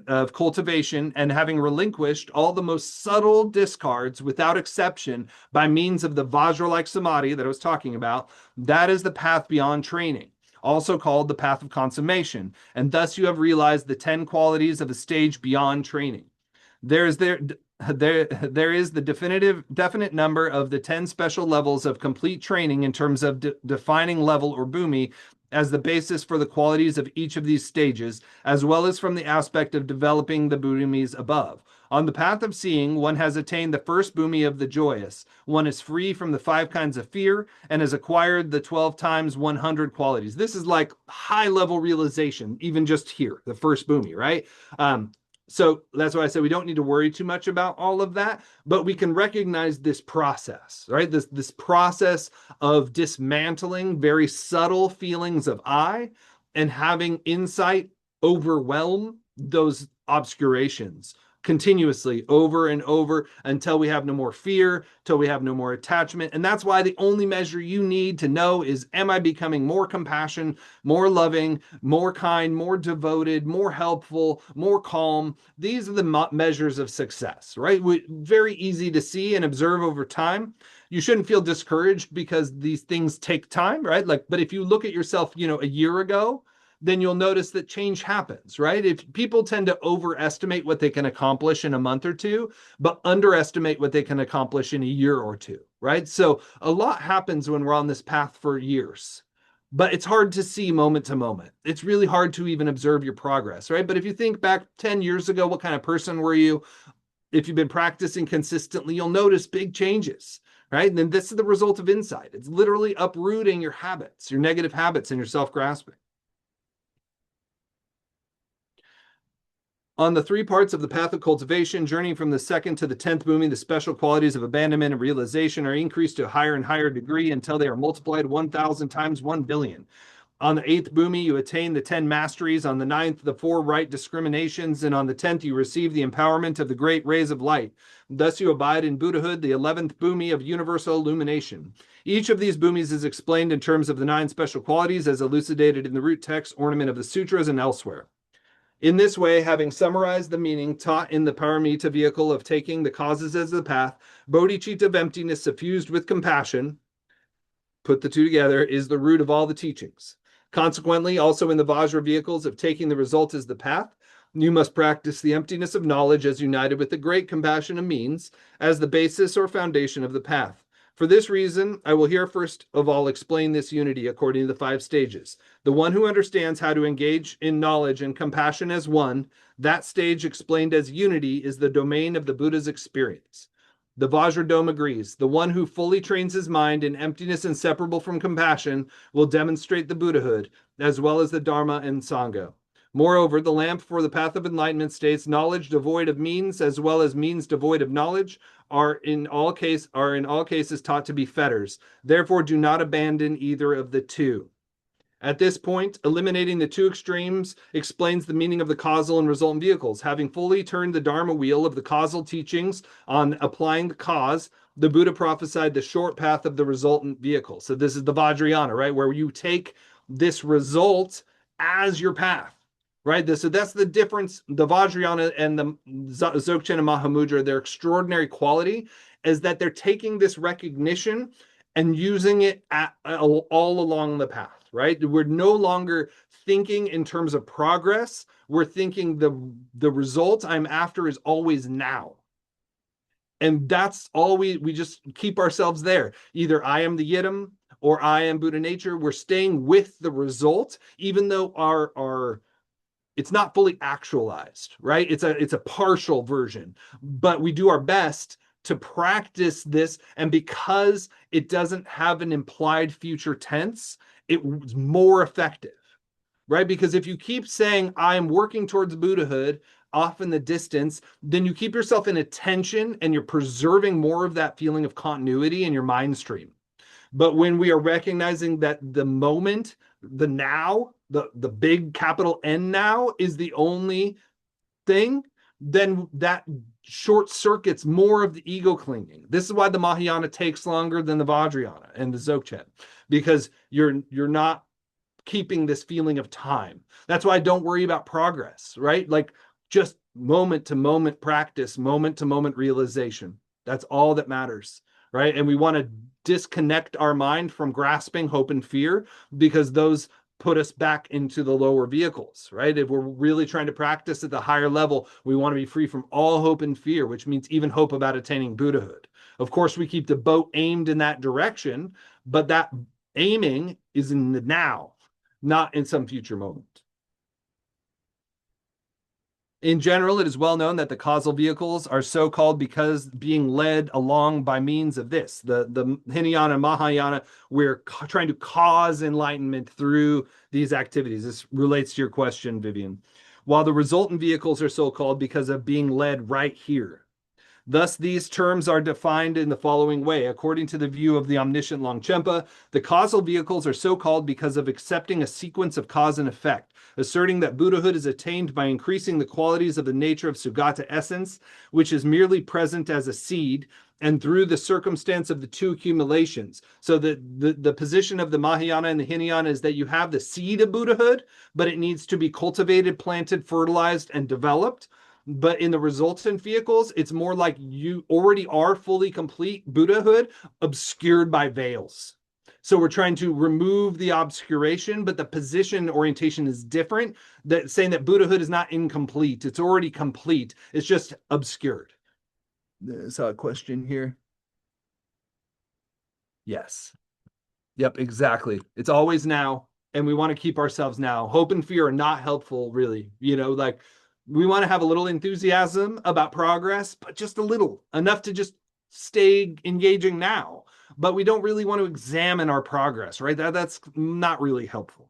of cultivation, and having relinquished all the most subtle discards without exception by means of the Vajra-like samadhi that I was talking about, that is the path beyond training, also called the path of consummation, and thus you have realized the 10 qualities of a stage beyond training. There is the definite number of the 10 special levels of complete training in terms of defining level or bhumi as the basis for the qualities of each of these stages, as well as from the aspect of developing the bhumis above. On the path of seeing, one has attained the first bhumi of the joyous. One is free from the 5 kinds of fear and has acquired the 12 times 100 qualities. This is like high-level realization, even just here, the first bhumi, right? So that's why I said we don't need to worry too much about all of that, but we can recognize this process, right? This process of dismantling very subtle feelings of I and having insight overwhelm those obscurations continuously over and over until we have no more fear, till we have no more attachment. And that's why the only measure you need to know is, am I becoming more compassionate, more loving, more kind, more devoted, more helpful, more calm? These are the measures of success, right? Very easy to see and observe over time. You shouldn't feel discouraged because these things take time, right? But if you look at yourself, a year ago, then you'll notice that change happens, right? If people tend to overestimate what they can accomplish in a month or two, but underestimate what they can accomplish in a year or two, right? So a lot happens when we're on this path for years, but it's hard to see moment to moment. It's really hard to even observe your progress, right? But if you think back 10 years ago, what kind of person were you? If you've been practicing consistently, you'll notice big changes, right? And then this is the result of insight. It's literally uprooting your habits, your negative habits, and your self-grasping. On the 3 parts of the path of cultivation, journeying from the 2nd to the 10th bhumi, the special qualities of abandonment and realization are increased to a higher and higher degree until they are multiplied 1,000 times 1 billion. On the 8th bhumi, you attain the 10 masteries. On the 9th, the 4 right discriminations. And on the 10th, you receive the empowerment of the great rays of light. Thus you abide in Buddhahood, the 11th bhumi of universal illumination. Each of these bhumis is explained in terms of the 9 special qualities as elucidated in the root text, ornament of the sutras, and elsewhere. In this way, having summarized the meaning taught in the paramita vehicle of taking the causes as the path, bodhicitta of emptiness suffused with compassion, put the two together, is the root of all the teachings. Consequently, also in the Vajra vehicles of taking the result as the path, you must practice the emptiness of knowledge as united with the great compassion of means as the basis or foundation of the path. For this reason, I will here first of all explain this unity according to the 5 stages. The one who understands how to engage in knowledge and compassion as one, that stage explained as unity is the domain of the Buddha's experience. The Vajradome agrees. The one who fully trains his mind in emptiness inseparable from compassion will demonstrate the Buddhahood, as well as the Dharma and Sangha. Moreover, the lamp for the path of enlightenment states knowledge devoid of means, as well as means devoid of knowledge, are in all cases taught to be fetters. Therefore, do not abandon either of the two. At this point, eliminating the 2 extremes explains the meaning of the causal and resultant vehicles. Having fully turned the Dharma wheel of the causal teachings on applying the cause, the Buddha prophesied the short path of the resultant vehicle. So this is the Vajrayana, right? Where you take this result as your path, right? So that's the difference. The Vajrayana and the Dzogchen and Mahamudra, their extraordinary quality is that they're taking this recognition and using it all along the path, right? We're no longer thinking in terms of progress. We're thinking the result I'm after is always now. And that's all we just keep ourselves there. Either I am the Yidam or I am Buddha nature. We're staying with the result, even though our it's not fully actualized, right? It's a partial version, but we do our best to practice this. And because it doesn't have an implied future tense, it's more effective, right? Because if you keep saying, I'm working towards Buddhahood off in the distance, then you keep yourself in attention and you're preserving more of that feeling of continuity in your mind stream. But when we are recognizing that the moment, the now, the big capital N now is the only thing, then that short circuits more of the ego clinging. This is why the Mahayana takes longer than the Vajrayana and the Dzogchen, because you're not keeping this feeling of time. That's why I don't worry about progress, right? Like just moment to moment practice, moment to moment realization. That's all that matters, right? And we want to disconnect our mind from grasping hope and fear, because those put us back into the lower vehicles, right? If we're really trying to practice at the higher level, we want to be free from all hope and fear, which means even hope about attaining Buddhahood. Of course, we keep the boat aimed in that direction, but that aiming is in the now, not in some future moment. In general, it is well known that the causal vehicles are so called because being led along by means of this. The Hinayana and Mahayana, we're trying to cause enlightenment through these activities. This relates to your question, Vivian. While the resultant vehicles are so called because of being led right here. Thus, these terms are defined in the following way. According to the view of the omniscient Longchenpa, the causal vehicles are so called because of accepting a sequence of cause and effect, asserting that Buddhahood is attained by increasing the qualities of the nature of Sugata essence, which is merely present as a seed, and through the circumstance of the two accumulations. So the position of the Mahayana and the Hinayana is that you have the seed of Buddhahood, but it needs to be cultivated, planted, fertilized, and developed. But in the resultant vehicles, it's more like you already are fully complete Buddhahood, obscured by veils. So we're trying to remove the obscuration, but the position orientation is different. That saying that Buddhahood is not incomplete. It's already complete. It's just obscured. I saw a question here. Yes. Yep, exactly. It's always now, and we want to keep ourselves now. Hope and fear are not helpful, really. Like we want to have a little enthusiasm about progress, but just a little, enough to just stay engaging now. But we don't really want to examine our progress, right? That's not really helpful.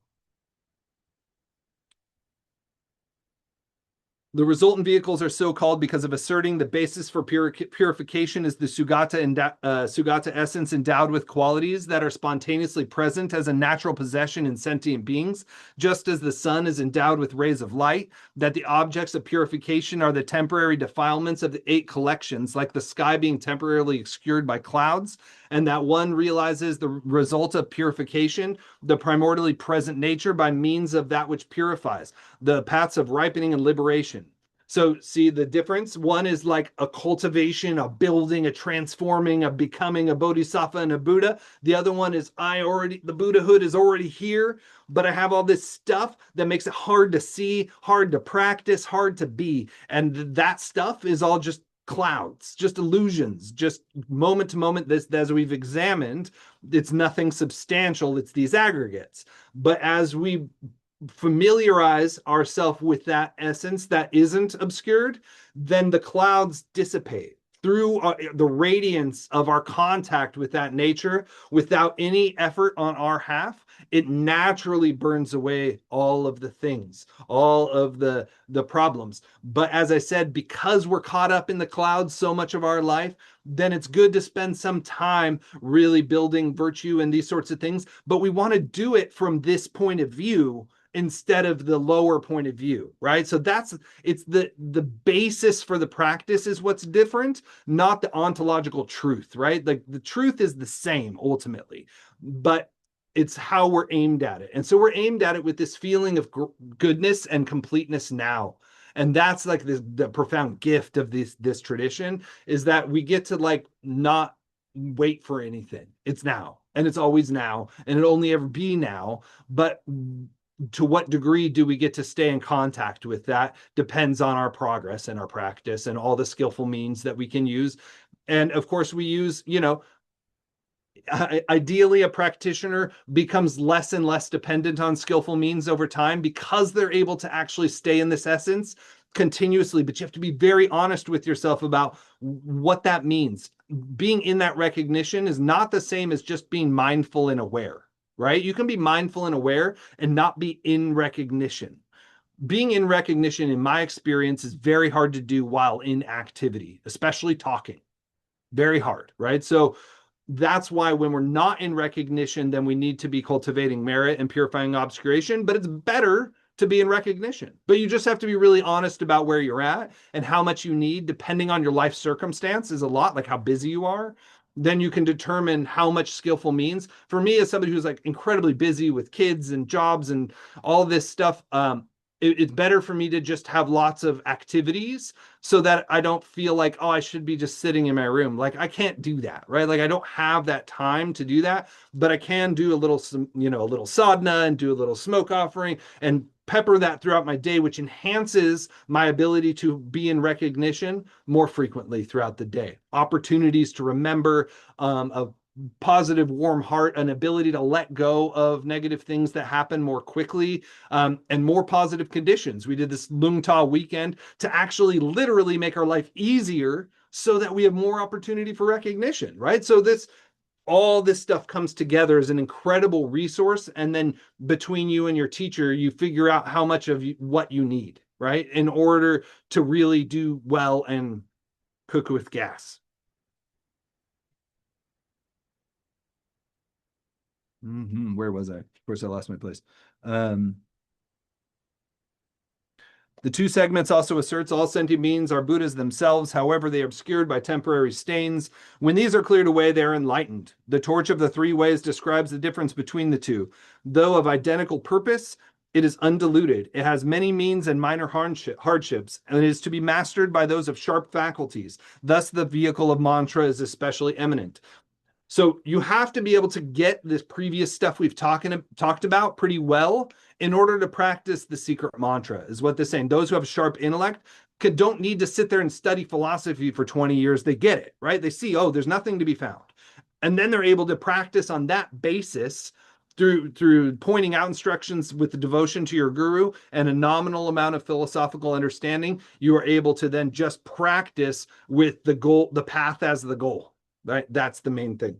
The resultant vehicles are so called because of asserting the basis for purification is the Sugata essence endowed with qualities that are spontaneously present as a natural possession in sentient beings, just as the sun is endowed with rays of light, that the objects of purification are the temporary defilements of the 8 collections, like the sky being temporarily obscured by clouds, and that one realizes the result of purification, the primordially present nature by means of that which purifies, the paths of ripening and liberation. So see the difference? One is like a cultivation, a building, a transforming, a becoming a bodhisattva and a Buddha. The other one is the Buddhahood is already here, but I have all this stuff that makes it hard to see, hard to practice, hard to be. And that stuff is all just clouds, just illusions, just moment to moment. This, as we've examined, it's nothing substantial. It's these aggregates. But as we familiarize ourselves with that essence that isn't obscured, then the clouds dissipate through the radiance of our contact with that nature without any effort on our half. It naturally burns away all of the things, all of the problems. But as I said, because we're caught up in the clouds so much of our life, then it's good to spend some time really building virtue and these sorts of things. But we want to do it from this point of view instead of the lower point of view, right? So it's the basis for the practice is what's different, not the ontological truth, right? Like the truth is the same ultimately, but it's how we're aimed at it. And so we're aimed at it with this feeling of goodness and completeness now. And that's like the profound gift of this tradition, is that we get to like not wait for anything. It's now, and it's always now, and it'll only ever be now. But to what degree do we get to stay in contact with that depends on our progress and our practice and all the skillful means that we can use. And of course, we use, ideally a practitioner becomes less and less dependent on skillful means over time because they're able to actually stay in this essence continuously. But you have to be very honest with yourself about what that means. Being in that recognition is not the same as just being mindful and aware, right? You can be mindful and aware and not be in recognition. Being in recognition, in my experience, is very hard to do while in activity, especially talking. Very hard, right? So that's why when we're not in recognition, then we need to be cultivating merit and purifying obscuration, but it's better to be in recognition. But you just have to be really honest about where you're at and how much you need, depending on your life circumstance, is a lot, like how busy you are. Then you can determine how much skillful means. For me, as somebody who's like incredibly busy with kids and jobs and all this stuff, it's better for me to just have lots of activities so that I don't feel like, oh, I should be just sitting in my room. Like I can't do that, right? Like I don't have that time to do that, but I can do a little sadhana and do a little smoke offering and pepper that throughout my day, which enhances my ability to be in recognition more frequently throughout the day. Opportunities to remember, a positive, warm heart, an ability to let go of negative things that happen more quickly, and more positive conditions. We did this Lung Ta weekend to actually literally make our life easier so that we have more opportunity for recognition, right? So all this stuff comes together as an incredible resource. And then between you and your teacher, you figure out how much of what you need, right? In order to really do well and cook with gas. Where was I? Of course, I lost my place. The two segments also asserts all sentient beings are Buddhas themselves. However, they are obscured by temporary stains. When these are cleared away, they are enlightened. The torch of the three ways describes the difference between the two. Though of identical purpose, it is undiluted. It has many means and minor hardships, and it is to be mastered by those of sharp faculties. Thus, the vehicle of mantra is especially eminent. So you have to be able to get this previous stuff we've talked about pretty well in order to practice the secret mantra, is what they're saying. Those who have sharp intellect don't need to sit there and study philosophy for 20 years. They get it, right? They see, oh, there's nothing to be found. And then they're able to practice on that basis through pointing out instructions with the devotion to your guru and a nominal amount of philosophical understanding. You are able to then just practice with the goal, the path as the goal. Right? That's the main thing.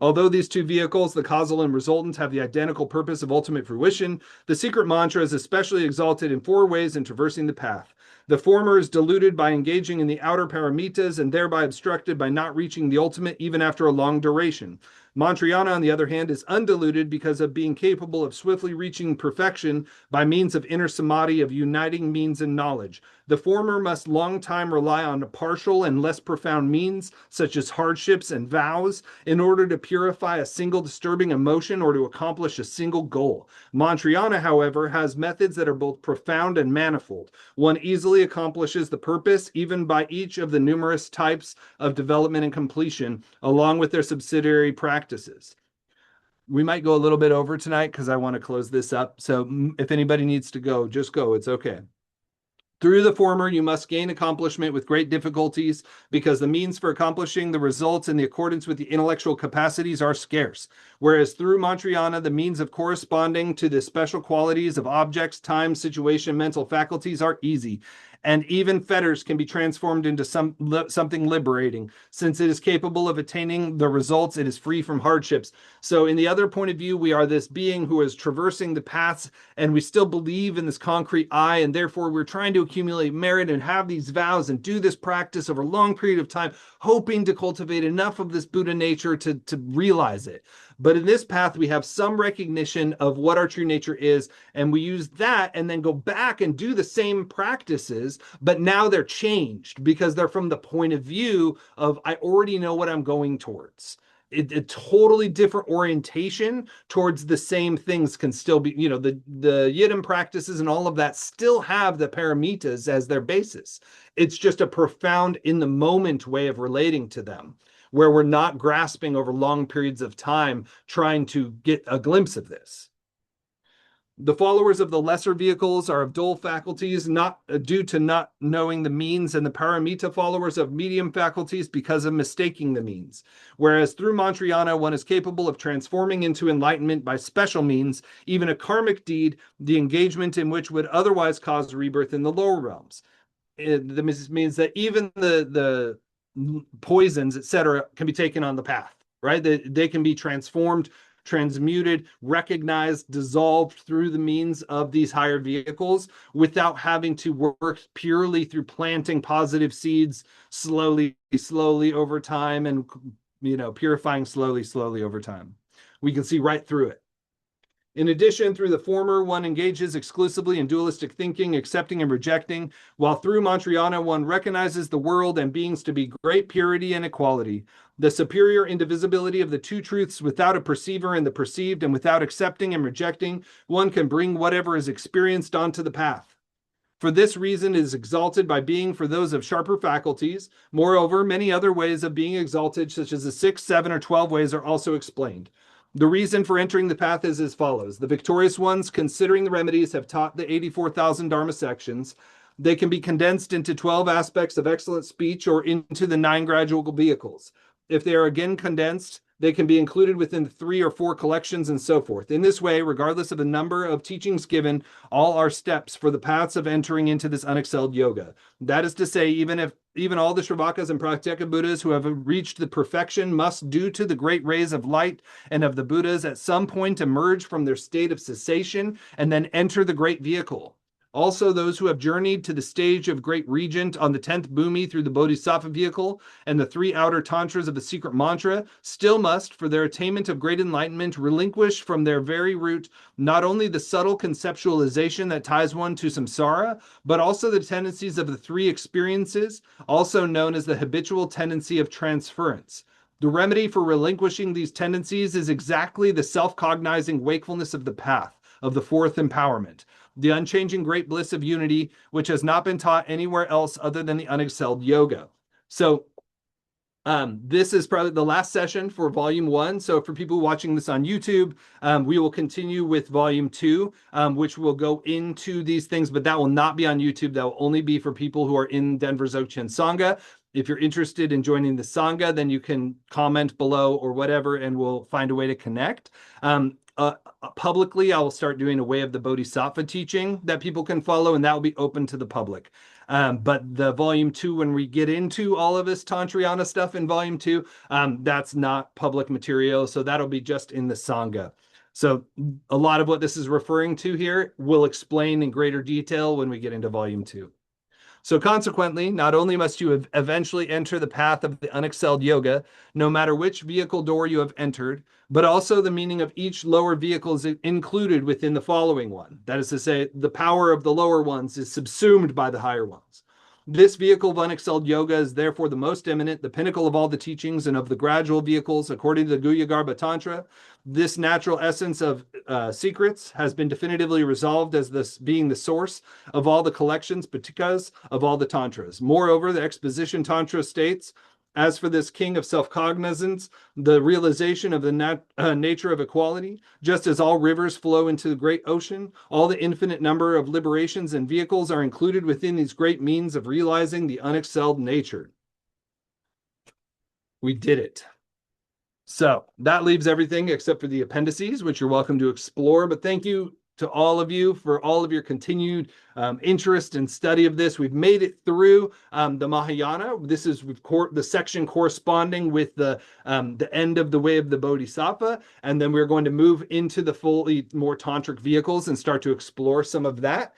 Although these two vehicles, the causal and resultant, have the identical purpose of ultimate fruition, the secret mantra is especially exalted in four ways in traversing the path. The former is diluted by engaging in the outer paramitas and thereby obstructed by not reaching the ultimate even after a long duration. Mantrayana, on the other hand, is undiluted because of being capable of swiftly reaching perfection by means of inner samadhi of uniting means and knowledge. The former must long time rely on partial and less profound means, such as hardships and vows, in order to purify a single disturbing emotion or to accomplish a single goal. Mantrayana, however, has methods that are both profound and manifold. One easily accomplishes the purpose, even by each of the numerous types of development and completion, along with their subsidiary practices. We might go a little bit over tonight because I want to close this up. So if anybody needs to go, just go. It's okay. Through the former, you must gain accomplishment with great difficulties because the means for accomplishing the results in the accordance with the intellectual capacities are scarce. Whereas through Mantrayana, the means of corresponding to the special qualities of objects, time, situation, mental faculties are easy. And even fetters can be transformed into something liberating. Since it is capable of attaining the results, it is free from hardships. So in the other point of view, we are this being who is traversing the paths, and we still believe in this concrete I, and therefore we're trying to accumulate merit and have these vows and do this practice over a long period of time, hoping to cultivate enough of this Buddha nature to realize it. But in this path, we have some recognition of what our true nature is, and we use that and then go back and do the same practices, but now they're changed because they're from the point of view of, I already know what I'm going towards. a totally different orientation towards the same things can still be, the Yidam practices and all of that still have the paramitas as their basis. It's just a profound in the moment way of relating to them, where we're not grasping over long periods of time trying to get a glimpse of this. The followers of the lesser vehicles are of dual faculties, not due to not knowing the means, and the paramita followers of medium faculties because of mistaking the means. Whereas through Mantrayana, one is capable of transforming into enlightenment by special means, even a karmic deed, the engagement in which would otherwise cause rebirth in the lower realms. This means that even the poisons, etc., can be taken on the path, right? They can be transformed, transmuted, recognized, dissolved through the means of these higher vehicles without having to work purely through planting positive seeds slowly over time, and purifying slowly over time. We can see right through it. In addition, through the former, one engages exclusively in dualistic thinking, accepting and rejecting, while through Mantrayana, one recognizes the world and beings to be great purity and equality, the superior indivisibility of the two truths without a perceiver and the perceived, and without accepting and rejecting, one can bring whatever is experienced onto the path. For this reason, it is exalted by being for those of sharper faculties. Moreover, many other ways of being exalted, such as the 6, 7, or 12 ways, are also explained. The reason for entering the path is as follows. The victorious ones, considering the remedies, have taught the 84,000 Dharma sections. They can be condensed into 12 aspects of excellent speech or into the 9 gradual vehicles. If they are again condensed, they can be included within the 3 or 4 collections and so forth. In this way, regardless of the number of teachings given, all are steps for the paths of entering into this unexcelled yoga. That is to say, even all the Shravakas and Pratyeka Buddhas who have reached the perfection must, due to the great rays of light and of the Buddhas, at some point emerge from their state of cessation and then enter the great vehicle. Also, those who have journeyed to the stage of great regent on the 10th bhumi through the Bodhisattva vehicle and the 3 outer tantras of the secret mantra still must, for their attainment of great enlightenment, relinquish from their very root not only the subtle conceptualization that ties one to samsara, but also the tendencies of the 3 experiences, also known as the habitual tendency of transference. The remedy for relinquishing these tendencies is exactly the self-cognizing wakefulness of the path, of the 4th empowerment, the unchanging great bliss of unity, which has not been taught anywhere else other than the unexcelled yoga. So this is probably the last session for volume 1. So for people watching this on YouTube, we will continue with volume 2, which will go into these things, but that will not be on YouTube. That will only be for people who are in Denver Dzogchen Sangha. If you're interested in joining the Sangha, then you can comment below or whatever, and we'll find a way to connect. Publicly, I will start doing a way of the Bodhisattva teaching that people can follow, and that will be open to the public. But the volume 2, when we get into all of this Tantrayana stuff in volume 2, that's not public material, so that'll be just in the Sangha. So a lot of what this is referring to here we'll explain in greater detail when we get into volume 2. So consequently, not only must you eventually enter the path of the unexcelled yoga, no matter which vehicle door you have entered, but also the meaning of each lower vehicle is included within the following one. That is to say, the power of the lower ones is subsumed by the higher ones. This vehicle of unexcelled yoga is therefore the most eminent, the pinnacle of all the teachings and of the gradual vehicles, according to the Guhyagarbha Tantra. This natural essence of secrets has been definitively resolved as this being the source of all the collections, patikas of all the tantras. Moreover, the exposition tantra states, as for this king of self-cognizance, the realization of the nature of equality, just as all rivers flow into the great ocean, all the infinite number of liberations and vehicles are included within these great means of realizing the unexcelled nature. We did it. So that leaves everything except for the appendices, which you're welcome to explore. But thank you to all of you for all of your continued interest and study of this. We've made it through the Mahayana. This is the section corresponding with the end of the Way of the Bodhisattva. And then we're going to move into the fully more tantric vehicles and start to explore some of that.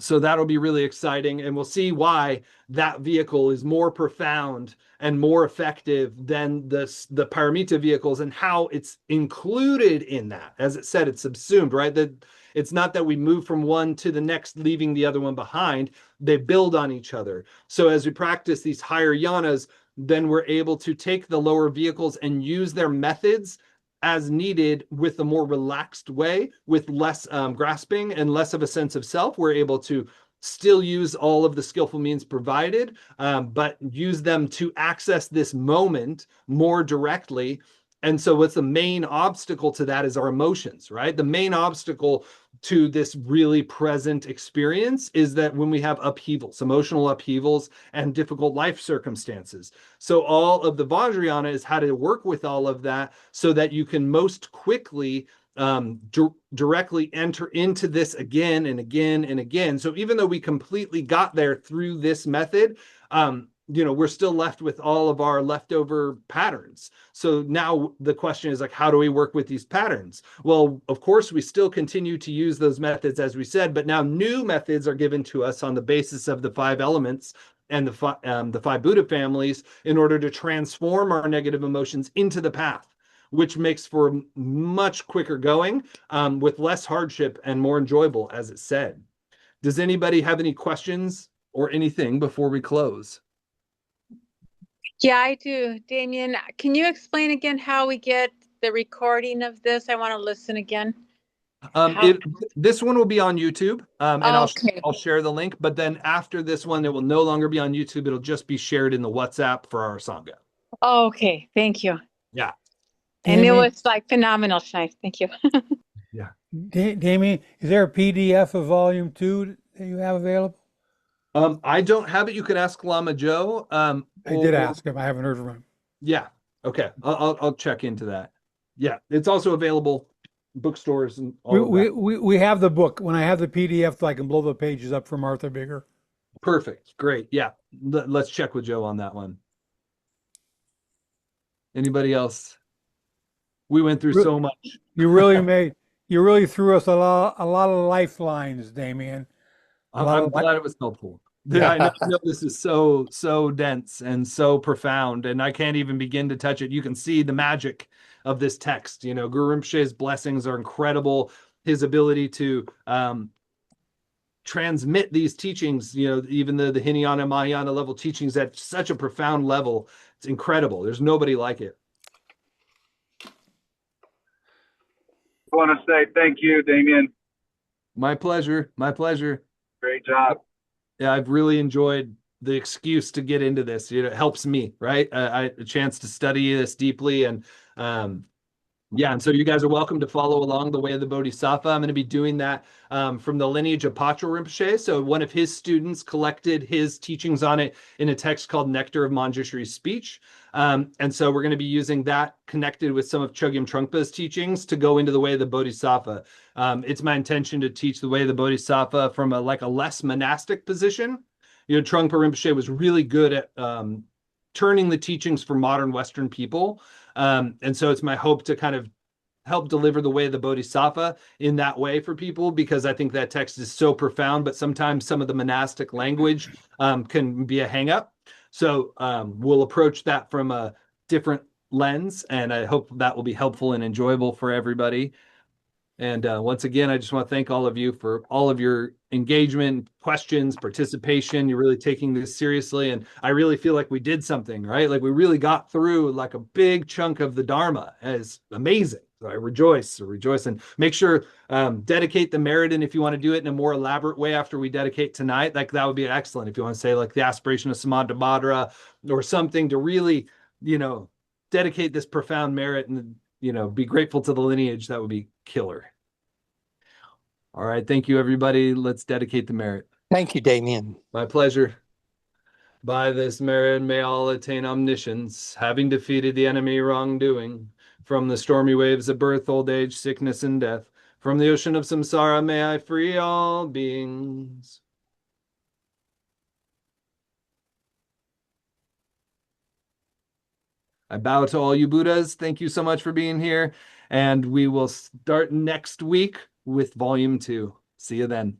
So that'll be really exciting, and we'll see why that vehicle is more profound and more effective than the paramita vehicles, and how it's included in that. As it said, it's subsumed, right? That it's not that we move from one to the next, leaving the other one behind. They build on each other. So as we practice these higher yanas, then we're able to take the lower vehicles and use their methods as needed with a more relaxed way, with less grasping and less of a sense of self. We're able to still use all of the skillful means provided, but use them to access this moment more directly. And so what's the main obstacle to that is our emotions, right? The main obstacle to this really present experience is that when we have upheavals, emotional upheavals and difficult life circumstances. So all of the Vajrayana is how to work with all of that so that you can most quickly directly enter into this again and again and again. So even though we completely got there through this method, we're still left with all of our leftover patterns. So now the question is like, how do we work with these patterns? Well, of course, we still continue to use those methods, as we said, but now new methods are given to us on the basis of the 5 elements and the 5 Buddha families in order to transform our negative emotions into the path, which makes for much quicker going with less hardship and more enjoyable, as it said. Does anybody have any questions or anything before we close? Yeah, I do. Damien, can you explain again how we get the recording of this? I want to listen again. This one will be on YouTube, and Okay. I'll share the link. But then after this one, it will no longer be on YouTube. It'll just be shared in the WhatsApp for our Sangha. Okay, thank you. Yeah. And it Damien, was like phenomenal, Shai. Thank you. Yeah. Damien, is there a PDF of volume 2 that you have available? I don't have it. You can ask Lama Joe. I did ask him. I haven't heard from him. Yeah. Okay. I'll check into that. Yeah. It's also available bookstores and all of that. We have the book. When I have the PDF, I can blow the pages up for Martha Bigger. Perfect. Great. Yeah. Let's check with Joe on that one. Anybody else? We went through so much. You really threw us a lot of lifelines, Damien. I'm glad it was helpful. Yeah, I know this is so dense and so profound, and I can't even begin to touch it. You can see the magic of this text. Guru Rinpoche's blessings are incredible. His ability to transmit these teachings, even the Hinayana, Mahayana level teachings at such a profound level, it's incredible. There's nobody like it. I want to say thank you, Damien. My pleasure. My pleasure. Great job. Yeah, I've really enjoyed the excuse to get into this. It helps me, right? A chance to study this deeply. And and so you guys are welcome to follow along the way of the Bodhisattva. I'm going to be doing that from the lineage of Patrul Rinpoche. So one of his students collected his teachings on it in a text called Nectar of Manjushri's Speech. And so we're going to be using that connected with some of Chogyam Trungpa's teachings to go into the way of the Bodhisattva. It's my intention to teach the way of the Bodhisattva from a less monastic position. Trungpa Rinpoche was really good at turning the teachings for modern Western people. And so it's my hope to kind of help deliver the way of the Bodhisattva in that way for people, because I think that text is so profound, but sometimes some of the monastic language can be a hang up. So we'll approach that from a different lens, and I hope that will be helpful and enjoyable for everybody. And once again, I just want to thank all of you for all of your engagement, questions, participation. You're really taking this seriously. And I really feel like we did something, right? Like we really got through like a big chunk of the Dharma. It's amazing. So I rejoice and make sure, dedicate the merit. And if you want to do it in a more elaborate way after we dedicate tonight, like that would be excellent. If you want to say like the aspiration of Samantabhadra or something to really, dedicate this profound merit and, be grateful to the lineage, that would be killer. All right. Thank you, everybody. Let's dedicate the merit. Thank you, Damien. My pleasure. By this merit, may all attain omniscience, having defeated the enemy wrongdoing. From the stormy waves of birth, old age, sickness, and death. From the ocean of samsara, may I free all beings. I bow to all you Buddhas. Thank you so much for being here. And we will start next week with volume 2. See you then.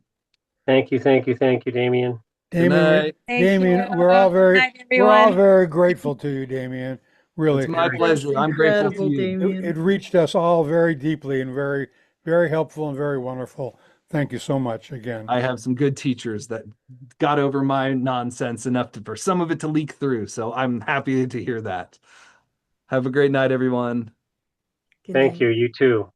Thank you, Damien. Damien, we're all very grateful to you, Damien. Really. It's my pleasure. I'm grateful to you. It reached us all very deeply and very, very helpful and very wonderful. Thank you so much again. I have some good teachers that got over my nonsense enough for some of it to leak through. So I'm happy to hear that. Have a great night, everyone. Good Thank night. you. You too.